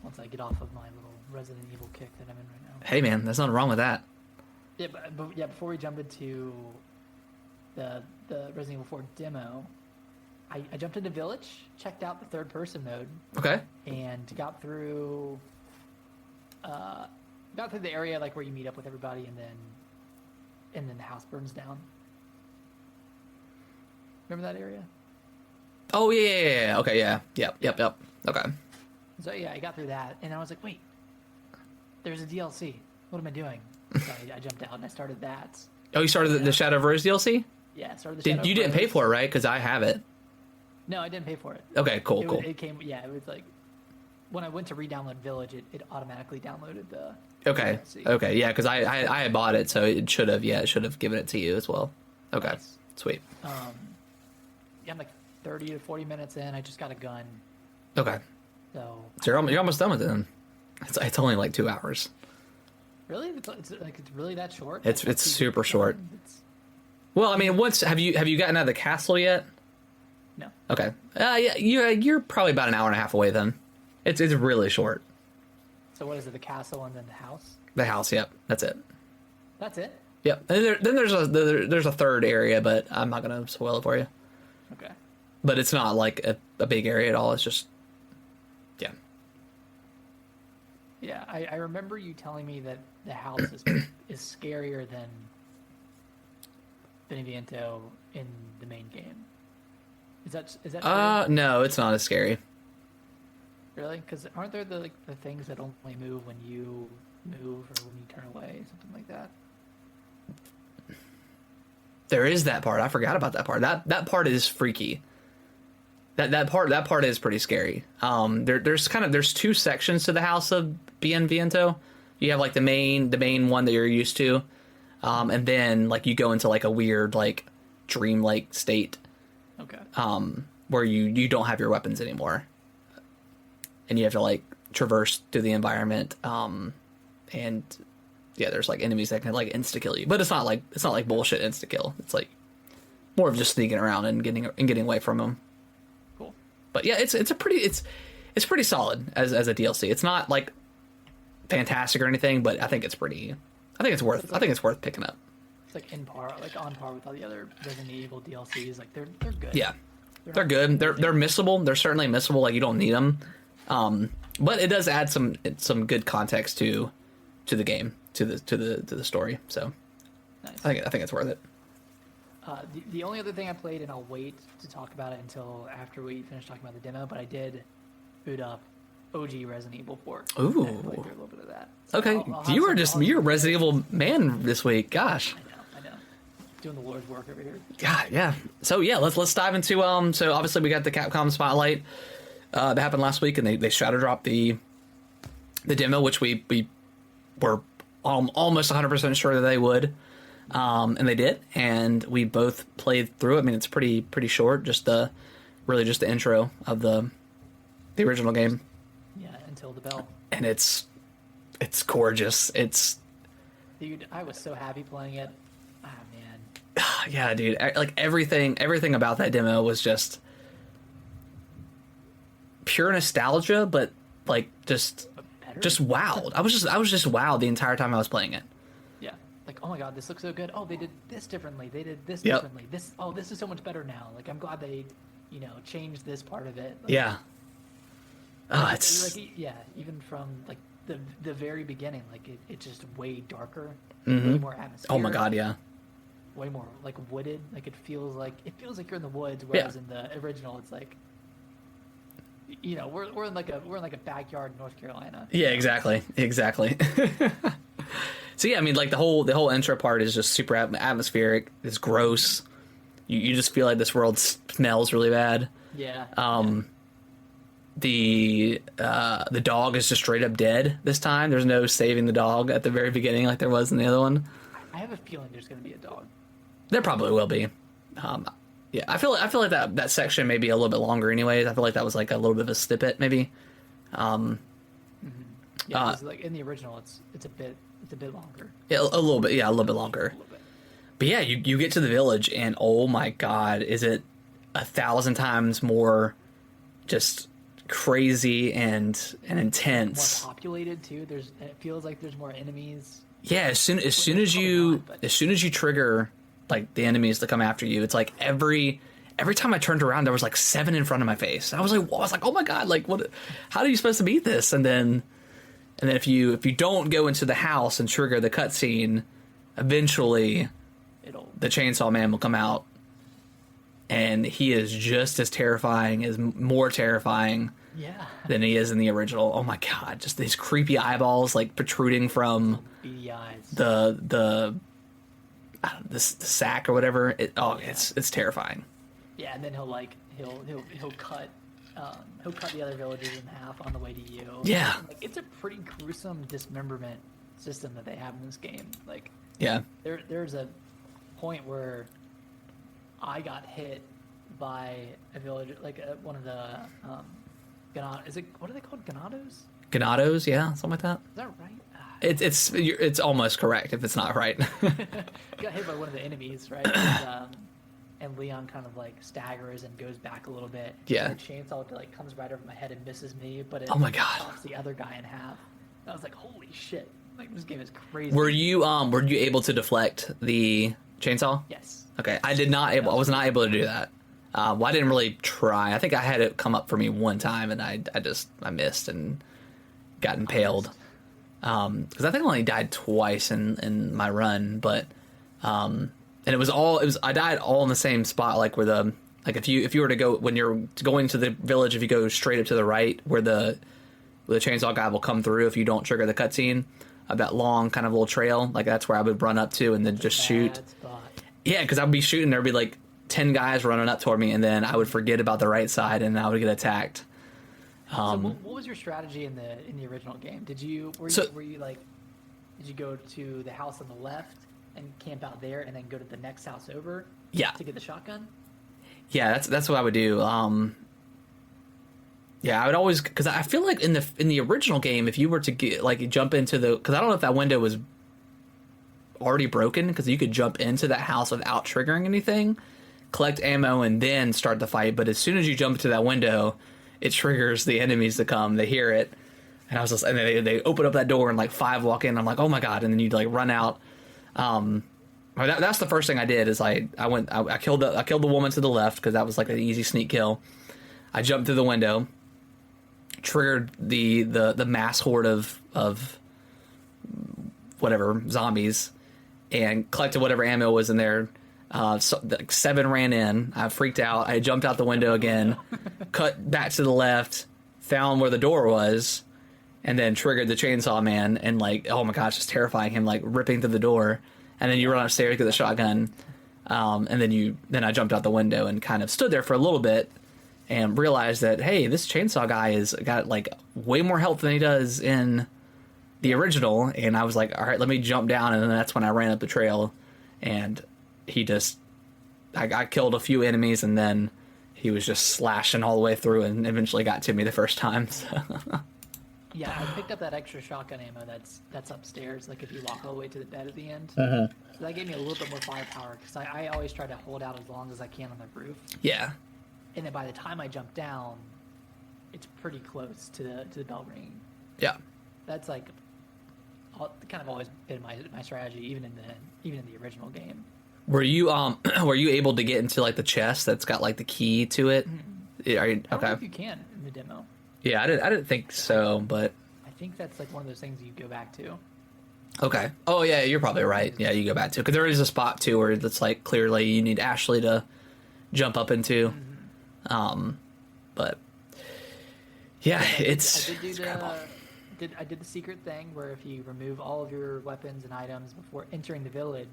Once I get off of my little Resident Evil kick that I'm in right now. Hey man, there's nothing wrong with that. Yeah, but before we jump into the Resident Evil 4 demo, I jumped into Village, checked out the third-person mode. Okay. And got through the area like where you meet up with everybody, and then the house burns down. Remember that area? Oh yeah. Okay, yeah. Yep. Okay. So yeah, I got through that, and I was like, wait, there's a DLC. What am I doing? So I jumped out and I started that. Oh, you started the Shadow of Rose DLC? Yeah, I started the Shadow of Rose. You didn't pay for it, right? Because I have it. No, I didn't pay for it. Okay, cool. It came, yeah, it was like, when I went to re-download Village, it automatically downloaded the Okay, DLC. Okay, yeah, because I had bought it, so it should have given it to you as well. Okay, Nice. Sweet. Yeah, I'm like 30 to 40 minutes in. I just got a gun. Okay. So you're almost done with it then. It's only like 2 hours. Really? It's really that short? It's super short. Well, I mean, once have you gotten out of the castle yet? No. Okay. Yeah, you're probably about an hour and a half away then. It's really short. So what is it? The castle and then the house? The house, yep. That's it. That's it? Yep. And then there's a third area, but I'm not gonna spoil it for you. Okay. But it's not like a big area at all. It's just, yeah. Yeah, I remember you telling me that the house is scarier than Beneviento in the main game. Is that true? No, it's not as scary. Really? Because aren't there the things that only move when you move or when you turn away, something like that? There is that part. I forgot about that part. That part is freaky. That part is pretty scary. There's two sections to the house of Bienvento. You have like the main one that you're used to, and then like you go into like a weird like dreamlike state. Okay. Where you don't have your weapons anymore, and you have to like traverse through the environment. And yeah, there's like enemies that can like insta kill you, but it's not like bullshit insta kill. It's like more of just sneaking around and getting away from them. Cool. But yeah, it's pretty solid as a DLC. It's not like fantastic or anything, but I think it's worth picking up. It's like on par with all the other Resident Evil DLCs. Like they're good. Yeah, they're good. They're missable. They're certainly missable. Like you don't need them, but it does add some good context to the game, to the story. So Nice. I think it's worth it. The only other thing I played, and I'll wait to talk about it until after we finish talking about the demo, but I did boot up OG Resident Evil 4. Ooh. And played through a little bit of that. So Okay, you're a Resident Evil man this week. Gosh. I know. Doing the Lord's work over here. God, yeah. So yeah, let's dive into so obviously we got the Capcom Spotlight that happened last week, and they shadow dropped the demo, which we were almost 100% sure that they would, and they did, and we both played through it. I mean, it's pretty short, just the intro of the original game. Yeah, Until the Bell. And it's gorgeous. Dude, I was so happy playing it. Ah, man. Yeah, dude. Like everything about that demo was just pure nostalgia, but like just wowed. I was just wowed the entire time I was playing it. Yeah. Like, oh my god, this looks so good. Oh, they did this differently. They did this Yep. differently. This is so much better now. Like, I'm glad they, changed this part of it. Like, Yeah. Oh, it's like, yeah, even from like the very beginning, like it's just way darker, Mhm. way more atmospheric. Oh my god, yeah. Way more like wooded. Like it feels like you're in the woods, whereas Yeah. in the original it's like, we're in like a backyard in North Carolina. Yeah, exactly. So yeah, I mean, like the whole intro part is just super atmospheric. It's gross. You just feel like this world smells really bad. Yeah. The dog is just straight up dead this time. There's no saving the dog at the very beginning like there was in the other one. I have a feeling there's going to be a dog. There probably will be. Yeah, I feel like that section may be a little bit longer anyways. I feel like that was like a little bit of a snippet maybe. Yeah, 'cause, like in the original it's a bit longer. Yeah, a little bit. Yeah, a little bit longer. A little bit. But yeah, you get to the village and oh my god, is it 1,000 times more just crazy and intense. More populated too. It feels like there's more enemies. Yeah, as soon as you trigger like the enemies that come after you, it's like every time I turned around there was like 7 in front of my face. I was like, oh my god, like what? How are you supposed to beat this? And then if you don't go into the house and trigger the cutscene, eventually the Chainsaw Man will come out, and he is just as terrifying, as more terrifying. Yeah. Than he is in the original. Oh my god, just these creepy eyeballs like protruding from beady eyes. The sack or whatever. It's terrifying. Yeah, and then he'll cut the other villagers in half on the way to you. Yeah. Like, it's a pretty gruesome dismemberment system that they have in this game. Like, yeah. There's a point where I got hit by a villager, like one of the what are they called? Ganados? Ganados, yeah, something like that. Is that right? It's almost correct if it's not right. Got hit by one of the enemies, right? And Leon kind of like staggers and goes back a little bit. Yeah. And the chainsaw like comes right over my head and misses me, but it Oh my God. chops the other guy in half. And I was like, holy shit! Like this game is crazy. Were you able to deflect the chainsaw? Yes. Okay, I was not able to do that. Well, I didn't really try. I think I had it come up for me one time, and I missed and got impaled. Because I think I only died twice in my run, but and I died all in the same spot, like where if you were to go when you're going to the village, if you go straight up to the right, where the chainsaw guy will come through if you don't trigger the cutscene of that long kind of little trail, like that's where I would run up to and then just shoot. Spot. Yeah, because I'd be shooting, there'd be like 10 guys running up toward me, and then I would forget about the right side, and I would get attacked. So what was your strategy in the original game? Did you go to the house on the left and camp out there, and then go to the next house over? Yeah. To get the shotgun. Yeah, that's what I would do. Yeah, I would always, because I feel like in the original game, if you were to jump into because I don't know if that window was already broken, because you could jump into that house without triggering anything, collect ammo, and then start the fight. But as soon as you jump into that window, it triggers the enemies to come. They hear it, and they open up that door, and like 5 walk in. I'm like, oh my God! And then you like run out. That's the first thing I did. Is I killed the woman to the left, because that was like an easy sneak kill. I jumped through the window, triggered the mass horde of whatever zombies, and collected whatever ammo was in there. 7 ran in. I freaked out. I jumped out the window again, cut back to the left, found where the door was, and then triggered the chainsaw man. And like, oh my gosh, it's terrifying, him like ripping through the door. And then you run upstairs, get the shotgun, and then I jumped out the window and kind of stood there for a little bit and realized that, hey, this chainsaw guy has got like way more health than he does in the original. And I was like, all right, let me jump down. And then that's when I ran up the trail, and I killed a few enemies, and then he was just slashing all the way through and eventually got to me the first time. So. Yeah, I picked up that extra shotgun ammo that's upstairs, like if you walk all the way to the bed at the end. Uh-huh. So that gave me a little bit more firepower, because I always try to hold out as long as I can on the roof. Yeah. And then by the time I jump down, it's pretty close to the bell ringing. Yeah. That's like kind of always been my strategy, even in the original game. Were you able to get into like the chest that's got like the key to it? Mm-hmm. Are you, I don't know okay. if you can in the demo. Yeah, I didn't think so, but I think that's like one of those things you go back to. okay. Oh yeah, you're probably right. Yeah, you go back to, because there is a spot too where it's like clearly you need Ashley to jump up into. Mm-hmm. But yeah, it's I did the secret thing where if you remove all of your weapons and items before entering the village,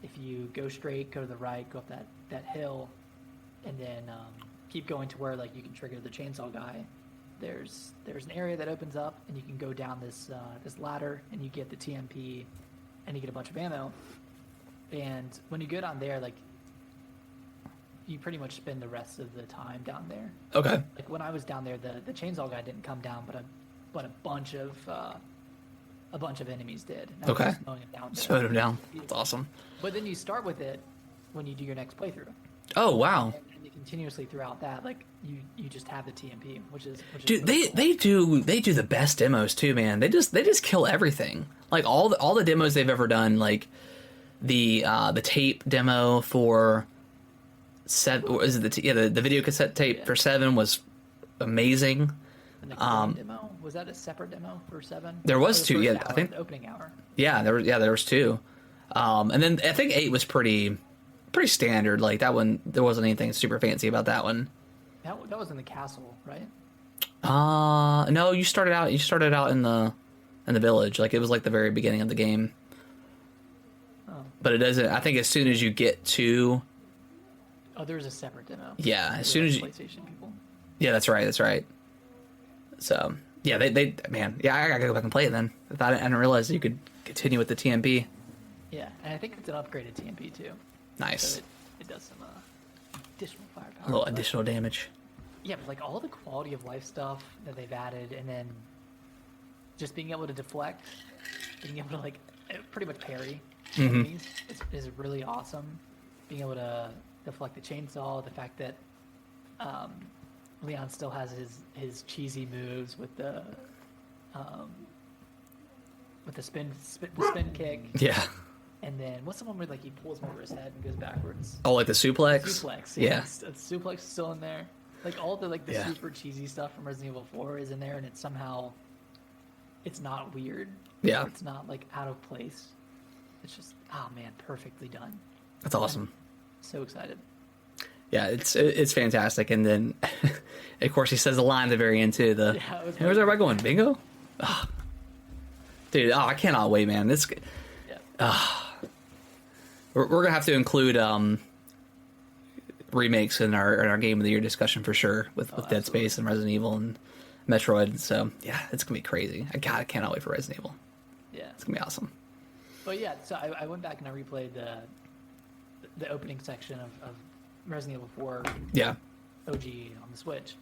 if you go straight, go to the right, go up that hill, and then keep going to where like you can trigger the chainsaw guy, there's an area that opens up, and you can go down this ladder, and you get the TMP, and you get a bunch of ammo. And when you go down there, like, you pretty much spend the rest of the time down there. okay. Like when I was down there, the chainsaw guy didn't come down, but a bunch of enemies did. And I was Okay. just mowing them down. Just put him down. That's awesome. But then you start with it when you do your next playthrough. Oh wow. And continuously throughout that, like you just have the TMP, which is Dude, really cool. they do the best demos too, man. They just kill everything. Like all the demos they've ever done, like the tape demo for 7, or is it the video cassette tape for 7 was amazing. And the Korean demo, was that a separate demo for 7? There was the 2, first yeah. hour, I think the opening hour. yeah, there was 2. And then I think 8 was pretty standard. Like that one, there wasn't anything super fancy about that one. That was in the castle, right? No, you started out in the village. Like it was like the very beginning of the game. Oh. But it doesn't. I think as soon as you get to. Oh, there was a separate demo. Yeah, as soon as you. PlayStation people. Yeah, that's right. So yeah, they man, yeah, I gotta go back and play it then. I didn't realize you could continue with the TMP. Yeah, and I think it's an upgraded TMP too. Nice. So it does some additional firepower. A little additional damage. Yeah, but like all the quality of life stuff that they've added, and then just being able to deflect, being able to like pretty much parry enemies is really awesome. Being able to deflect the chainsaw, the fact that Leon still has his cheesy moves with the spin kick. Yeah. And then what's the one where like he pulls him over his head and goes backwards? Oh, like the suplex? Suplex. Yeah. The suplex is still in there. Like all the Yeah. super cheesy stuff from Resident Evil 4 is in there, and it's not weird. Yeah. It's not like out of place. It's just man, perfectly done. That's awesome. I'm so excited. Yeah, it's fantastic. And then, of course, he says the line at the very end too. Hey, where's everybody going? Bingo? Oh. Dude, I cannot wait, man. This. Yeah. We're gonna have to include remakes in our game of the year discussion for sure with Dead Space and Resident Evil and Metroid. So yeah, it's gonna be crazy. I cannot wait for Resident Evil. Yeah, it's gonna be awesome. But yeah, so I went back and I replayed the opening section of Resident Evil 4. Yeah. OG on the Switch,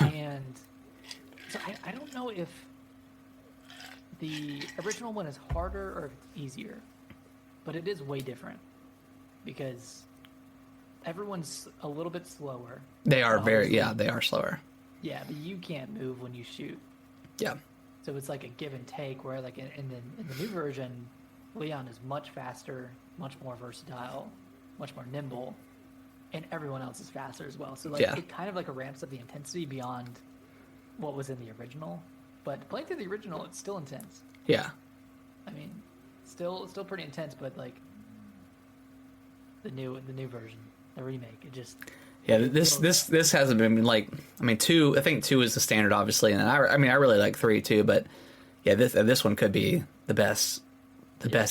and so I don't know if the original one is harder or if it's easier, but it is way different because everyone's a little bit slower. They are they are slower. Yeah, but you can't move when you shoot. Yeah. So it's like a give and take where like in the new version, Leon is much faster, much more versatile, much more nimble, and everyone else is faster as well. So like it kind of like ramps up the intensity beyond what was in the original. But playing through the original, it's still intense. Yeah. I mean, still pretty intense, but like the new version, the remake, it just this hasn't been like, I mean, 2. I think 2 is the standard, obviously, and I really like 3 too. But yeah, this one could be the best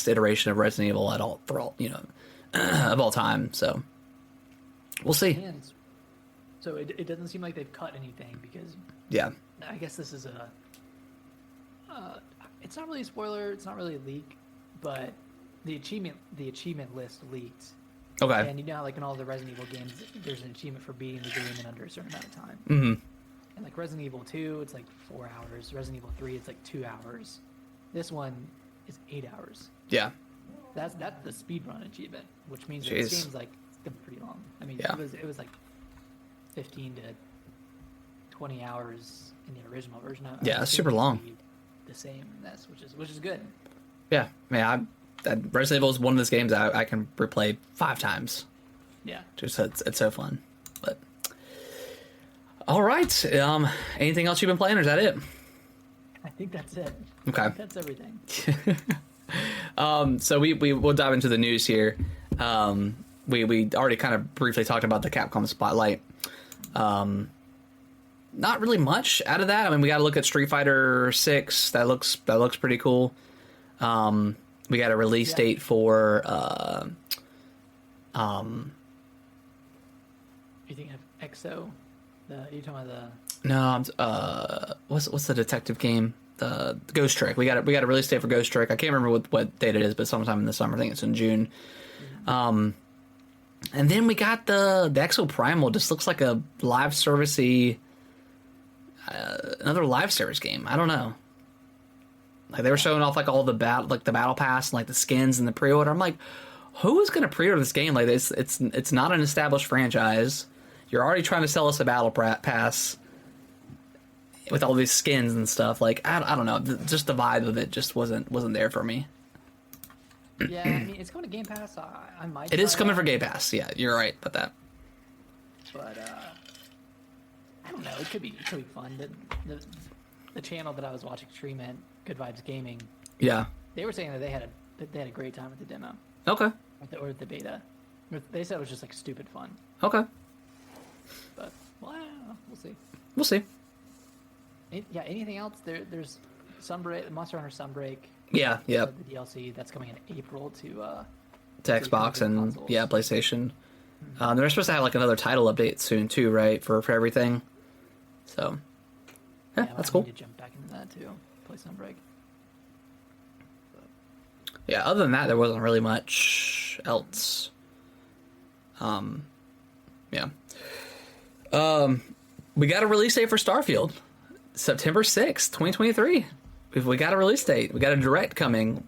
iteration of Resident Evil of all time. So we'll see. And so it doesn't seem like they've cut anything because I guess this is it's not really a spoiler, it's not really a leak, but the achievement list leaked. Okay. And you know how like in all the Resident Evil games, there's an achievement for beating the game in under a certain amount of time. Mm-hmm. And like Resident Evil 2, it's like 4 hours. Resident Evil 3, it's like 2 hours. This one is 8 hours. Yeah. That's the speedrun achievement, which means that this game's like it's gonna be pretty long. I mean, it was like 15 to 20 hours in the original version. Yeah, it's super long. The same in this, which is good. Yeah, man. Resident Evil is one of those games I can replay 5 times. Yeah, just it's so fun. But all right, anything else you've been playing, or is that it? I think that's it. Okay, that's everything. So we'll dive into the news here. We already kind of briefly talked about the Capcom Spotlight. Not really much out of that. I mean, we got to look at Street Fighter 6. That looks pretty cool. We got a release date for You think of EXO? You talking about the? No, what's the detective game? The Ghost Trick. We got a release date for Ghost Trick. I can't remember what date it is, but sometime in the summer. I think it's in June. Mm-hmm. And then we got the Exo Primal. Just looks like a live servicey. Another live service game. I don't know. Like they were showing off like all the battle pass and like the skins and the pre-order. I'm like, who is going to pre-order this game? Like it's not an established franchise. You're already trying to sell us a battle pass with all these skins and stuff. Like I don't know. Just the vibe of it just wasn't there for me. Yeah, I mean it's coming to Game Pass. I might. It is coming for Game Pass. Yeah, you're right about that. But I don't know. It could be fun. The channel that I was watching stream at, Good Vibes Gaming. Yeah. They were saying that they had a great time with the demo. Okay. Or the beta. They said it was just like stupid fun. Okay. But well, we'll see. We'll see. Yeah. Anything else? There's Sunbreak, Monster Hunter Sunbreak. Yeah. Yeah. The DLC that's coming in April to Xbox and consoles. PlayStation. They're supposed to have like another title update soon too, right? For everything. So. Yeah, that's cool. I need to jump back into that too. Play Sunbreak. Yeah, other than that, there wasn't really much else. Yeah. We got a release date for Starfield, September 6th, 2023. we got a release date. We got a direct coming,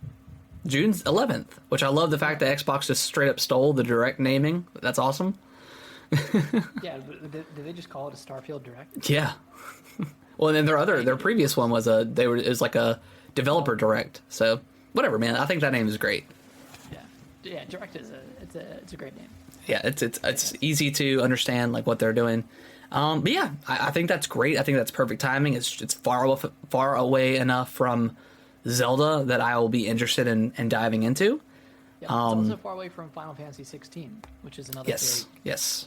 June 11th. Which I love the fact that Xbox just straight up stole the direct naming. That's awesome. Yeah, but did they just call it a Starfield Direct? Yeah. Well, and then their previous one was it was like a developer direct. So whatever, man. I think that name is great. Yeah. Direct is it's a great name. Yeah, it's easy to understand like what they're doing. But yeah, I think that's great. I think that's perfect timing. It's far away enough from Zelda that I will be interested in diving into. Yeah, it's also far away from Final Fantasy 16, which is another big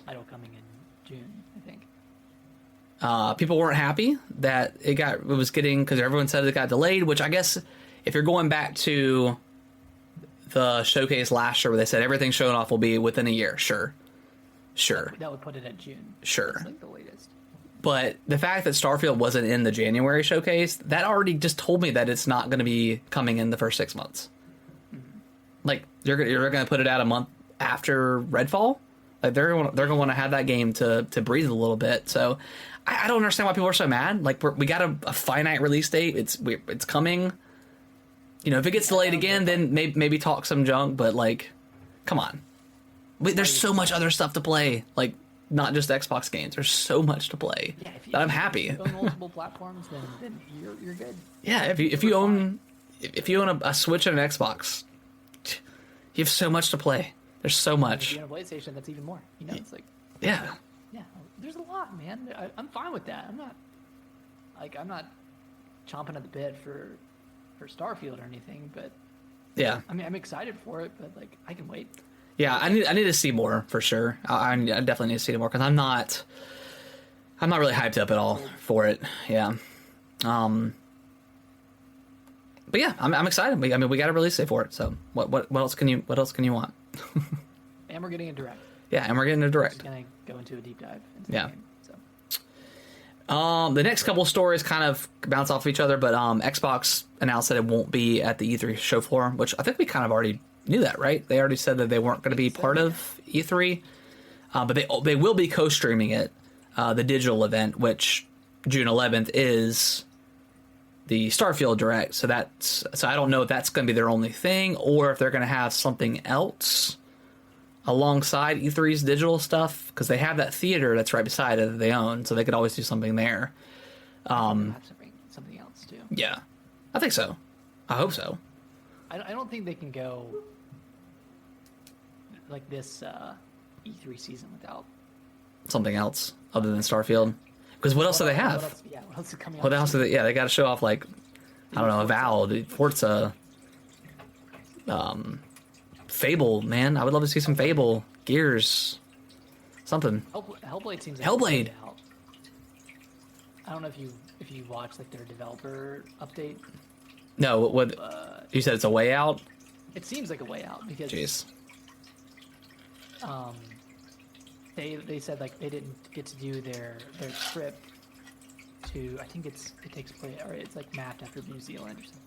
title coming in June, I think. People weren't happy that it was getting, because everyone said it got delayed, which I guess if you're going back to the showcase last year where they said everything showing off will be within a year, sure. That would put it at June. Sure. That's like the latest. But the fact that Starfield wasn't in the January showcase, that already just told me that it's not going to be coming in the first 6 months. Mm-hmm. Like, you're going to put it out a month after Redfall? Like, they're going to want to have that game to breathe a little bit. So I don't understand why people are so mad. Like, we got a finite release date. It's coming. You know, if it gets delayed again, then maybe talk some junk. But, like, come on. There's so much other stuff to play. Like, not just Xbox games. There's so much to play that I'm happy. If you own multiple platforms, then you're good. Yeah, if you own a Switch and an Xbox, you have so much to play. There's so much. If you own a PlayStation, that's even more. You know, it's like yeah. There's a lot, man. I'm fine with that. I'm not chomping at the bit for Starfield or anything, but yeah. I mean, I'm excited for it, but like I can wait. Yeah, I need to see more for sure. I definitely need to see more because I'm not really hyped up at all for it. Yeah. But yeah, I'm excited. We got a release date for it. So what else can you want? And we're getting a direct. Yeah, and we're getting a direct. Just gonna go into a deep dive into the game. The next couple stories kind of bounce off of each other, but Xbox announced that it won't be at the E3 show floor, which I think we kind of already knew that, right? They already said that they weren't going to be part of E3, but they will be co-streaming it, the digital event, which June 11th is the Starfield Direct. So I don't know if that's going to be their only thing or if they're going to have something else alongside E3's digital stuff, because they have that theater that's right beside it that they own, so they could always do something there. Something else too. Yeah, I think so. I hope so. I don't think they can go like this E3 season without something else other than Starfield. Because what else do they have? What else is coming out? What else do they? Yeah, they got to show off like I don't know, Avowed, Forza, Fable. Man, I would love to see some Fable, Gears, something. Hellblade seems like Hellblade. Out. I don't know if you watched like their developer update. No, what you said it's a way out. It seems like a way out because Jeez. They said like they didn't get to do their trip to, I think it takes place, or it's like mapped after New Zealand or something.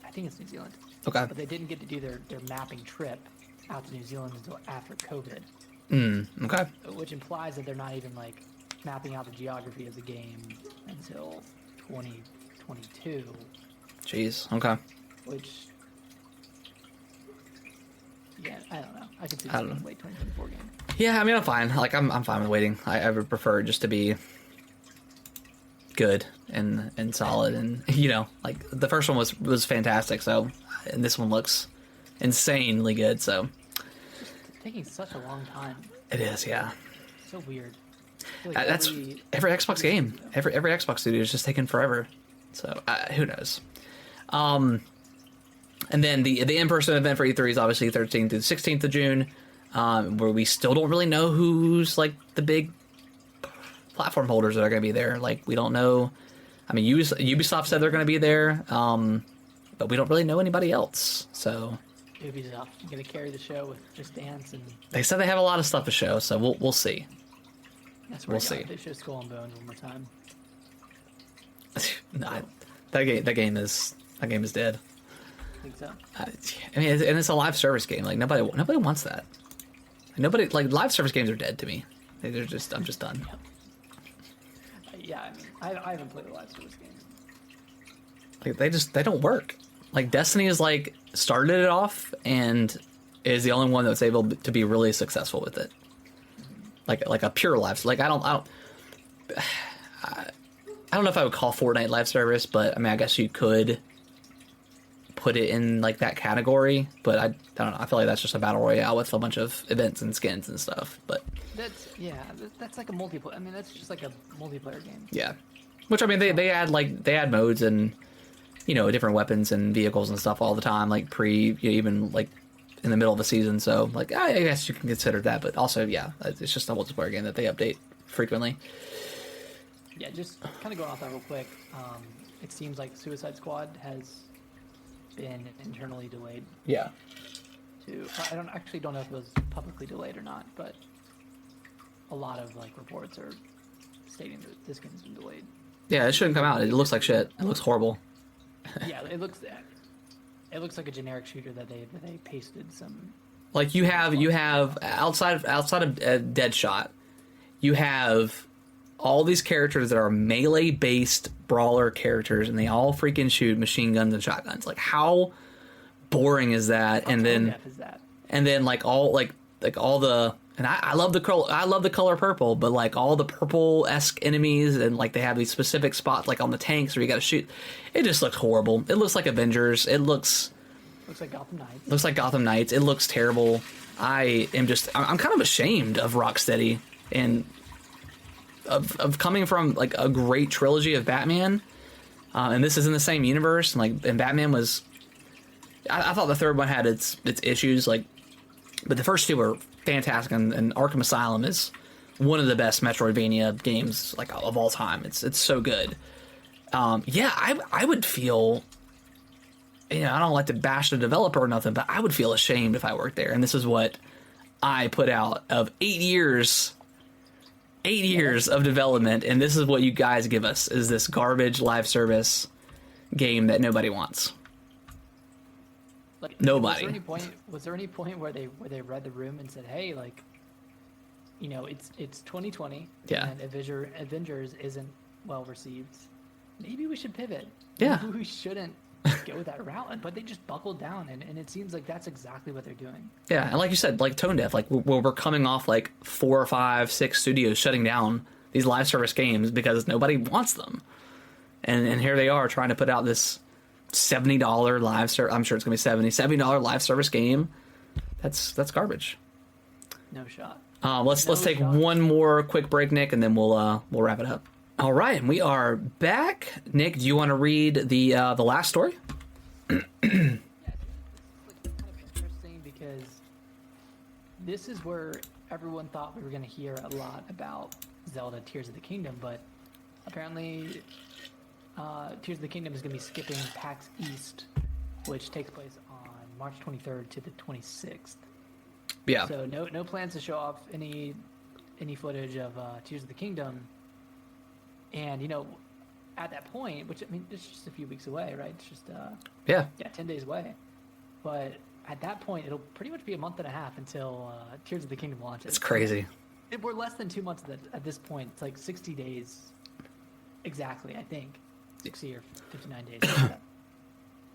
I think it's New Zealand. Okay. But they didn't get to do their mapping trip out to New Zealand until after COVID. Okay. Which implies that they're not even like mapping out the geography of the game until 2022. Jeez. Okay. Which, yeah, I don't know. I could see this being a late 2024 game. Yeah, I mean, I'm fine. Like, I'm fine with waiting. I would prefer it just to be good and solid, and you know, like the first one was fantastic. So, and this one looks insanely good. So, it's taking such a long time. It is, yeah. So weird. Like That's every Xbox game. Every Xbox studio is just taking forever. So who knows? And then the in-person event for E3 is obviously 13th through the 16th of June, where we still don't really know who's like the big platform holders that are going to be there. Like, we don't know. I mean, Ubisoft said they're going to be there, but we don't really know anybody else. So Ubisoft going to carry the show with Just Dance, and they said they have a lot of stuff to show. So we'll see. We'll see. They show Skull and Bones one more time. Nah, that game is dead. I think so. I mean, and it's a live service game. Like nobody wants that. Nobody, like, live service games are dead to me. I'm just done. Yeah, I mean, I haven't played a live service game Like they don't work. Like Destiny is like started it off and is the only one that's able to be really successful with it. Like a pure live. Like I don't know if I would call Fortnite live service, but I mean I guess you could put it in like that category. But I don't know. I feel like that's just a battle royale with a bunch of events and skins and stuff. But that's like a multiplayer. I mean that's just like a multiplayer game. Yeah, which I mean they add modes and different weapons and vehicles and stuff all the time, like even like in the middle of the season. So like I guess you can consider that, but also it's just a multiplayer game that they update frequently. Yeah, just kind of going off that real quick. It seems like Suicide Squad has been internally delayed. Yeah. I don't know if it was publicly delayed or not, but a lot of like reports are stating that this game's been delayed. Yeah, it shouldn't come out. It looks like shit. It looks horrible. Yeah, it looks like a generic shooter that they pasted some. Like you have outside of Deadshot, you have all these characters that are melee based brawler characters, and they all freaking shoot machine guns and shotguns. Like how boring is that? And then all the I love the color purple, but like all the purple-esque enemies and like they have these specific spots like on the tanks where you got to shoot. It just looks horrible. It looks like Avengers. It looks like Gotham Knights. Looks like Gotham Knights. It looks terrible. I'm kind of ashamed of Rocksteady and of coming from like a great trilogy of Batman, and this is in the same universe. And Batman was, I thought the third one had its issues, like, but the first two were fantastic. And Arkham Asylum is one of the best Metroidvania games like of all time. It's so good. I would feel. I don't like to bash the developer or nothing, but I would feel ashamed if I worked there. And this is what I put out of 8 years of development, and this is what you guys give us, is this garbage live service game that nobody wants. Like, nobody. Was there any point where they read the room and said, "Hey, like, it's 2020, and Avengers isn't well received. Maybe we should pivot. Yeah, maybe we shouldn't go that route." But they just buckled down, and it seems like that's exactly what they're doing. Yeah, and like you said, like tone deaf, like we're coming off like 4 or 5, 6 studios shutting down these live service games because nobody wants them, and here they are trying to put out this $70 live service. I'm sure it's gonna be $70 live service game. That's garbage. No shot. Let's take one more quick break, Nick, and then we'll wrap it up. All right, and we are back. Nick, do you want to read the last story? Yeah, this is kind of interesting because this is where everyone thought we were going to hear a lot about Zelda Tears of the Kingdom, but apparently Tears of the Kingdom is going to be skipping PAX East, which takes place on March 23rd to the 26th. Yeah. So no plans to show off any footage of Tears of the Kingdom. And at that point, which I mean, it's just a few weeks away, right? It's just 10 days away. But at that point, it'll pretty much be a month and a half until Tears of the Kingdom launches. It's crazy. We're less than 2 months at this point. It's like 60 days exactly, I think. 60 or 59 days. Like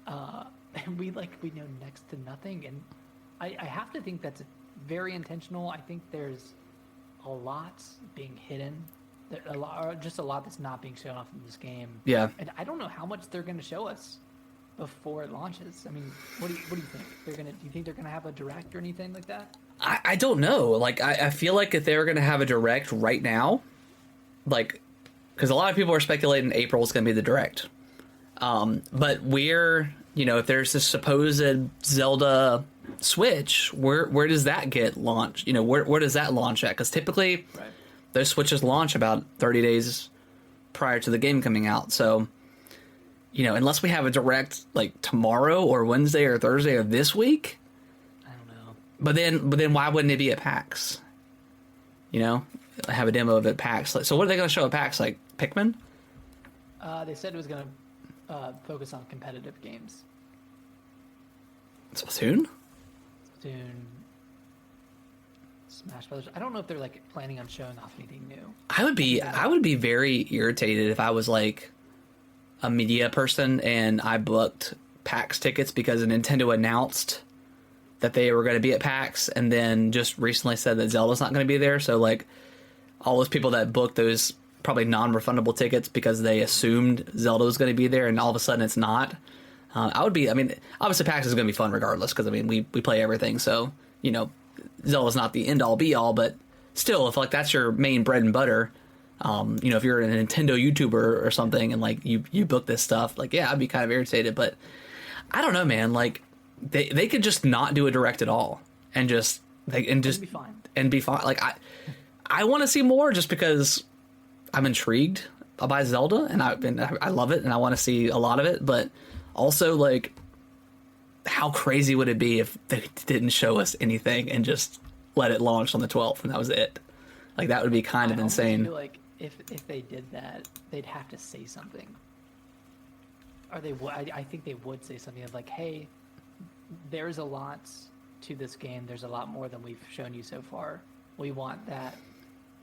that. And we know next to nothing. And I have to think that's very intentional. I think there's a lot being hidden. A lot that's not being shown off in this game. Yeah. And I don't know how much they're going to show us before it launches. I mean, what do you think? Do you think they're going to have a direct or anything like that? I don't know. Like, I feel like if they were going to have a direct right now, like, because a lot of people are speculating April is going to be the direct. But if there's this supposed Zelda Switch, where does that get launched? Where does that launch at? Because typically, right, those Switches launch about 30 days prior to the game coming out. So, unless we have a direct like tomorrow or Wednesday or Thursday of this week, I don't know. But then why wouldn't it be at PAX? Have a demo of it at PAX. So what are they going to show at PAX? Like Pikmin? They said it was going to focus on competitive games. Splatoon? Smash Brothers. I don't know if they're like planning on showing off anything new. I would be very irritated if I was like a media person, and I booked PAX tickets because Nintendo announced that they were going to be at PAX, and then just recently said that Zelda's not going to be there. So like all those people that booked those probably non-refundable tickets because they assumed Zelda was going to be there, and all of a sudden it's not. Obviously PAX is going to be fun regardless, because we play everything, so Zelda's not the end all be all, but still, if like that's your main bread and butter, if you're a Nintendo YouTuber or something and like you book this stuff, like yeah, I'd be kind of irritated. But I don't know, man. Like they could just not do a direct at all and just be fine. Like I want to see more just because I'm intrigued by Zelda and I love it and I want to see a lot of it, but also like how crazy would it be if they didn't show us anything and just let it launch on the 12th and that was it? Like that would be kind of insane. I feel like if they did that, they'd have to say something. Or I think they would say something of like, hey, there's a lot to this game. There's a lot more than we've shown you so far. We want that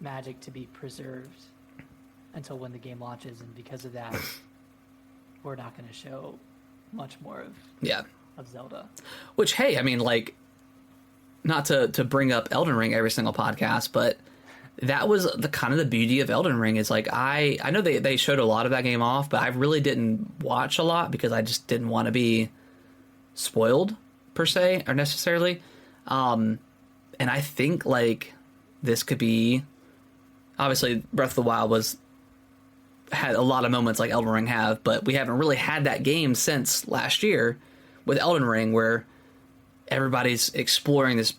magic to be preserved until when the game launches, and because of that, we're not going to show much more of Zelda. Which, hey, I mean, like, not to bring up Elden Ring every single podcast, but that was the kind of the beauty of Elden Ring is like I know they showed a lot of that game off, but I really didn't watch a lot because I just didn't want to be spoiled per se or necessarily. And I think like this could be, obviously Breath of the Wild had a lot of moments like Elden Ring have, but we haven't really had that game since last year with Elden Ring where everybody's exploring this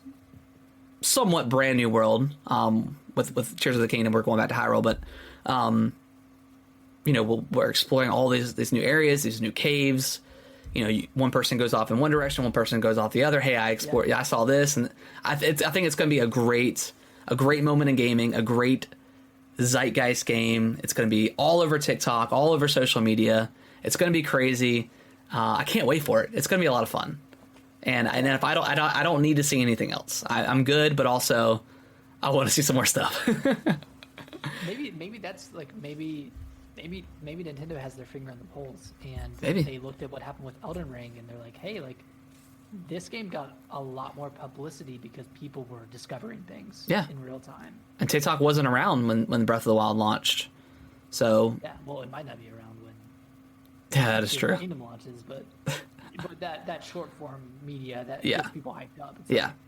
somewhat brand new world. With Tears of the Kingdom, we're going back to Hyrule, but we're exploring all these new areas, these new caves. One person goes off in one direction, one person goes off the other. Hey, I explored. Yeah, I saw this, and I think it's going to be a great moment in gaming, a great zeitgeist game. It's going to be all over TikTok, all over social media. It's going to be crazy. I can't wait for it. It's going to be a lot of fun. And if I don't need to see anything else. I'm good, but also I want to see some more stuff. maybe that's like maybe Nintendo has their finger on the pulse, and maybe they looked at what happened with Elden Ring, and they're like, hey, like this game got a lot more publicity because people were discovering things in real time. And TikTok wasn't around when Breath of the Wild launched, so yeah. Well, it might not be around when that is true. Kingdom launches, but that short form media that gets people hyped up.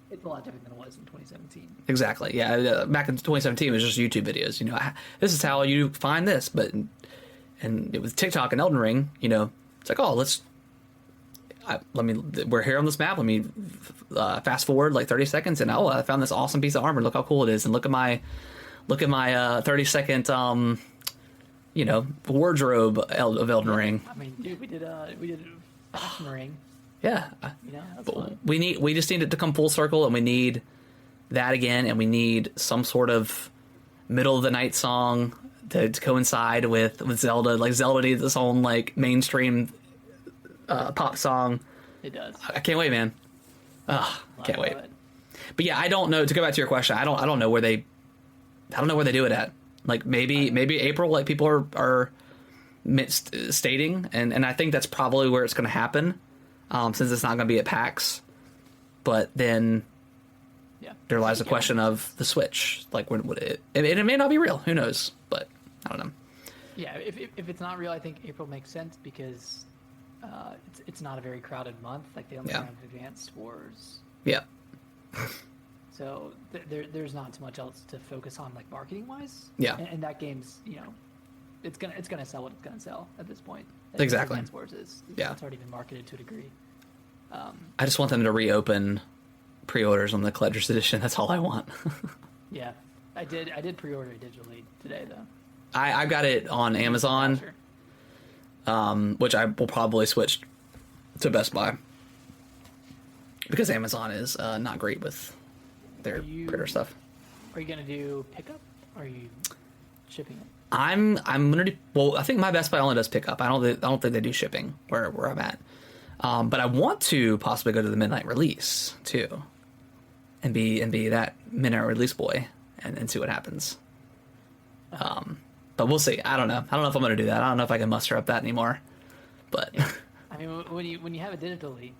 It's a lot different than it was in 2017. Exactly. Yeah. Back in 2017, it was just YouTube videos. This is how you find this. But with TikTok and Elden Ring, it's like, oh, we're here on this map. Let me fast forward like 30 seconds, and I found this awesome piece of armor. Look how cool it is, and look at my 30-second wardrobe of Elden Ring. I mean, dude, we did Fashion Ring. Yeah. That's fun. We just need it to come full circle, and we need that again, and we need some sort of middle of the night song to coincide with Zelda. Like Zelda needs its own like mainstream pop song. It does. I can't wait, man. Can't wait. But yeah, I don't know. To go back to your question, I don't know where they do it at. Like maybe April, like people are stating, and I think that's probably where it's going to happen, since it's not going to be at PAX. But then there lies the question of the Switch. Like, when would it? And it may not be real. Who knows? But I don't know. Yeah, if it's not real, I think April makes sense because it's not a very crowded month. Like they only have Advanced Wars. Yeah. So there's not too much else to focus on, like marketing wise. Yeah. And that game's it's gonna sell what it's gonna sell at this point. Exactly. Advanced Wars is. It's already been marketed to a degree. I just want them to reopen pre-orders on the collector's edition. That's all I want. Yeah, I did pre-order it digitally today though. I got it on Amazon, which I will probably switch to Best Buy because Amazon is not great with their printer stuff. Are you gonna do pickup? Or are you shipping it? I'm gonna do. Well, I think my Best Buy only does pickup. I don't think they do shipping where I'm at. But I want to possibly go to the midnight release too, and be that midnight release boy and see what happens. But we'll see. I don't know. I don't know if I'm going to do that. I don't know if I can muster up that anymore. But Yeah. I mean, when you have it digitally,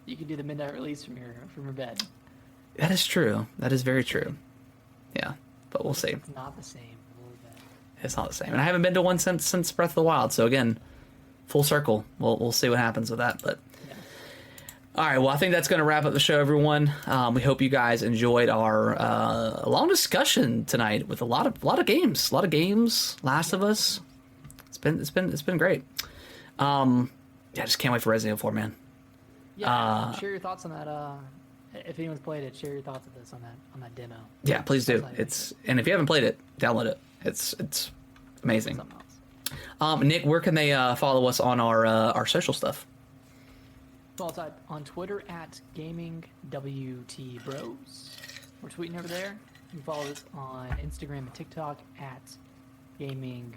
you can do the midnight release from your bed. that is true. That is very true. Yeah, but we'll see. It's not the same. A little bit. It's not the same, and I haven't been to one since Breath of the Wild. So again, full circle. We'll see what happens with that. But Yeah. all right, well, I think that's going to wrap up the show, everyone. We hope you guys enjoyed our long discussion tonight with a lot of games. Last of Us. It's been great. Yeah, I just can't wait for Resident Evil 4, man. Yeah. Share your thoughts on that. If anyone's played it, share your thoughts of this on that demo. Yeah, please do. And if you haven't played it, download it. It's amazing. Something else. Nick, where can they follow us on our social stuff? Well, it's on Twitter at GamingWTBros. We're tweeting over there. You can follow us on Instagram and TikTok at Gaming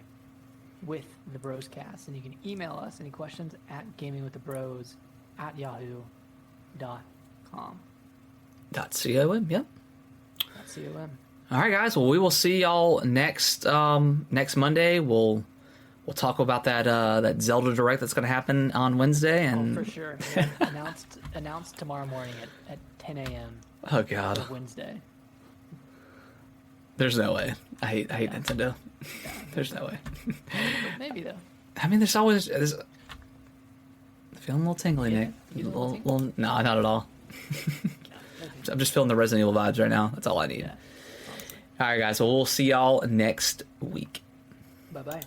with the Broscast, and you can email us any questions at gamingwiththebros@yahoo.com. .com, yeah. .com. All right, guys. Well, we will see y'all next Monday. We'll talk about that Zelda Direct that's going to happen on Wednesday, and for sure. Yeah, announced tomorrow morning at 10 a.m. Oh God, of Wednesday. There's no way. I hate Nintendo. Yeah, There's no way. but maybe though. I mean, there's always feeling a little tingly, Yeah, Nick. you feel a little No, not at all. Yeah, I'm just feeling the Resident Evil vibes right now. That's all I need. yeah, honestly. All right, guys. Well, we'll see y'all next week. Bye bye.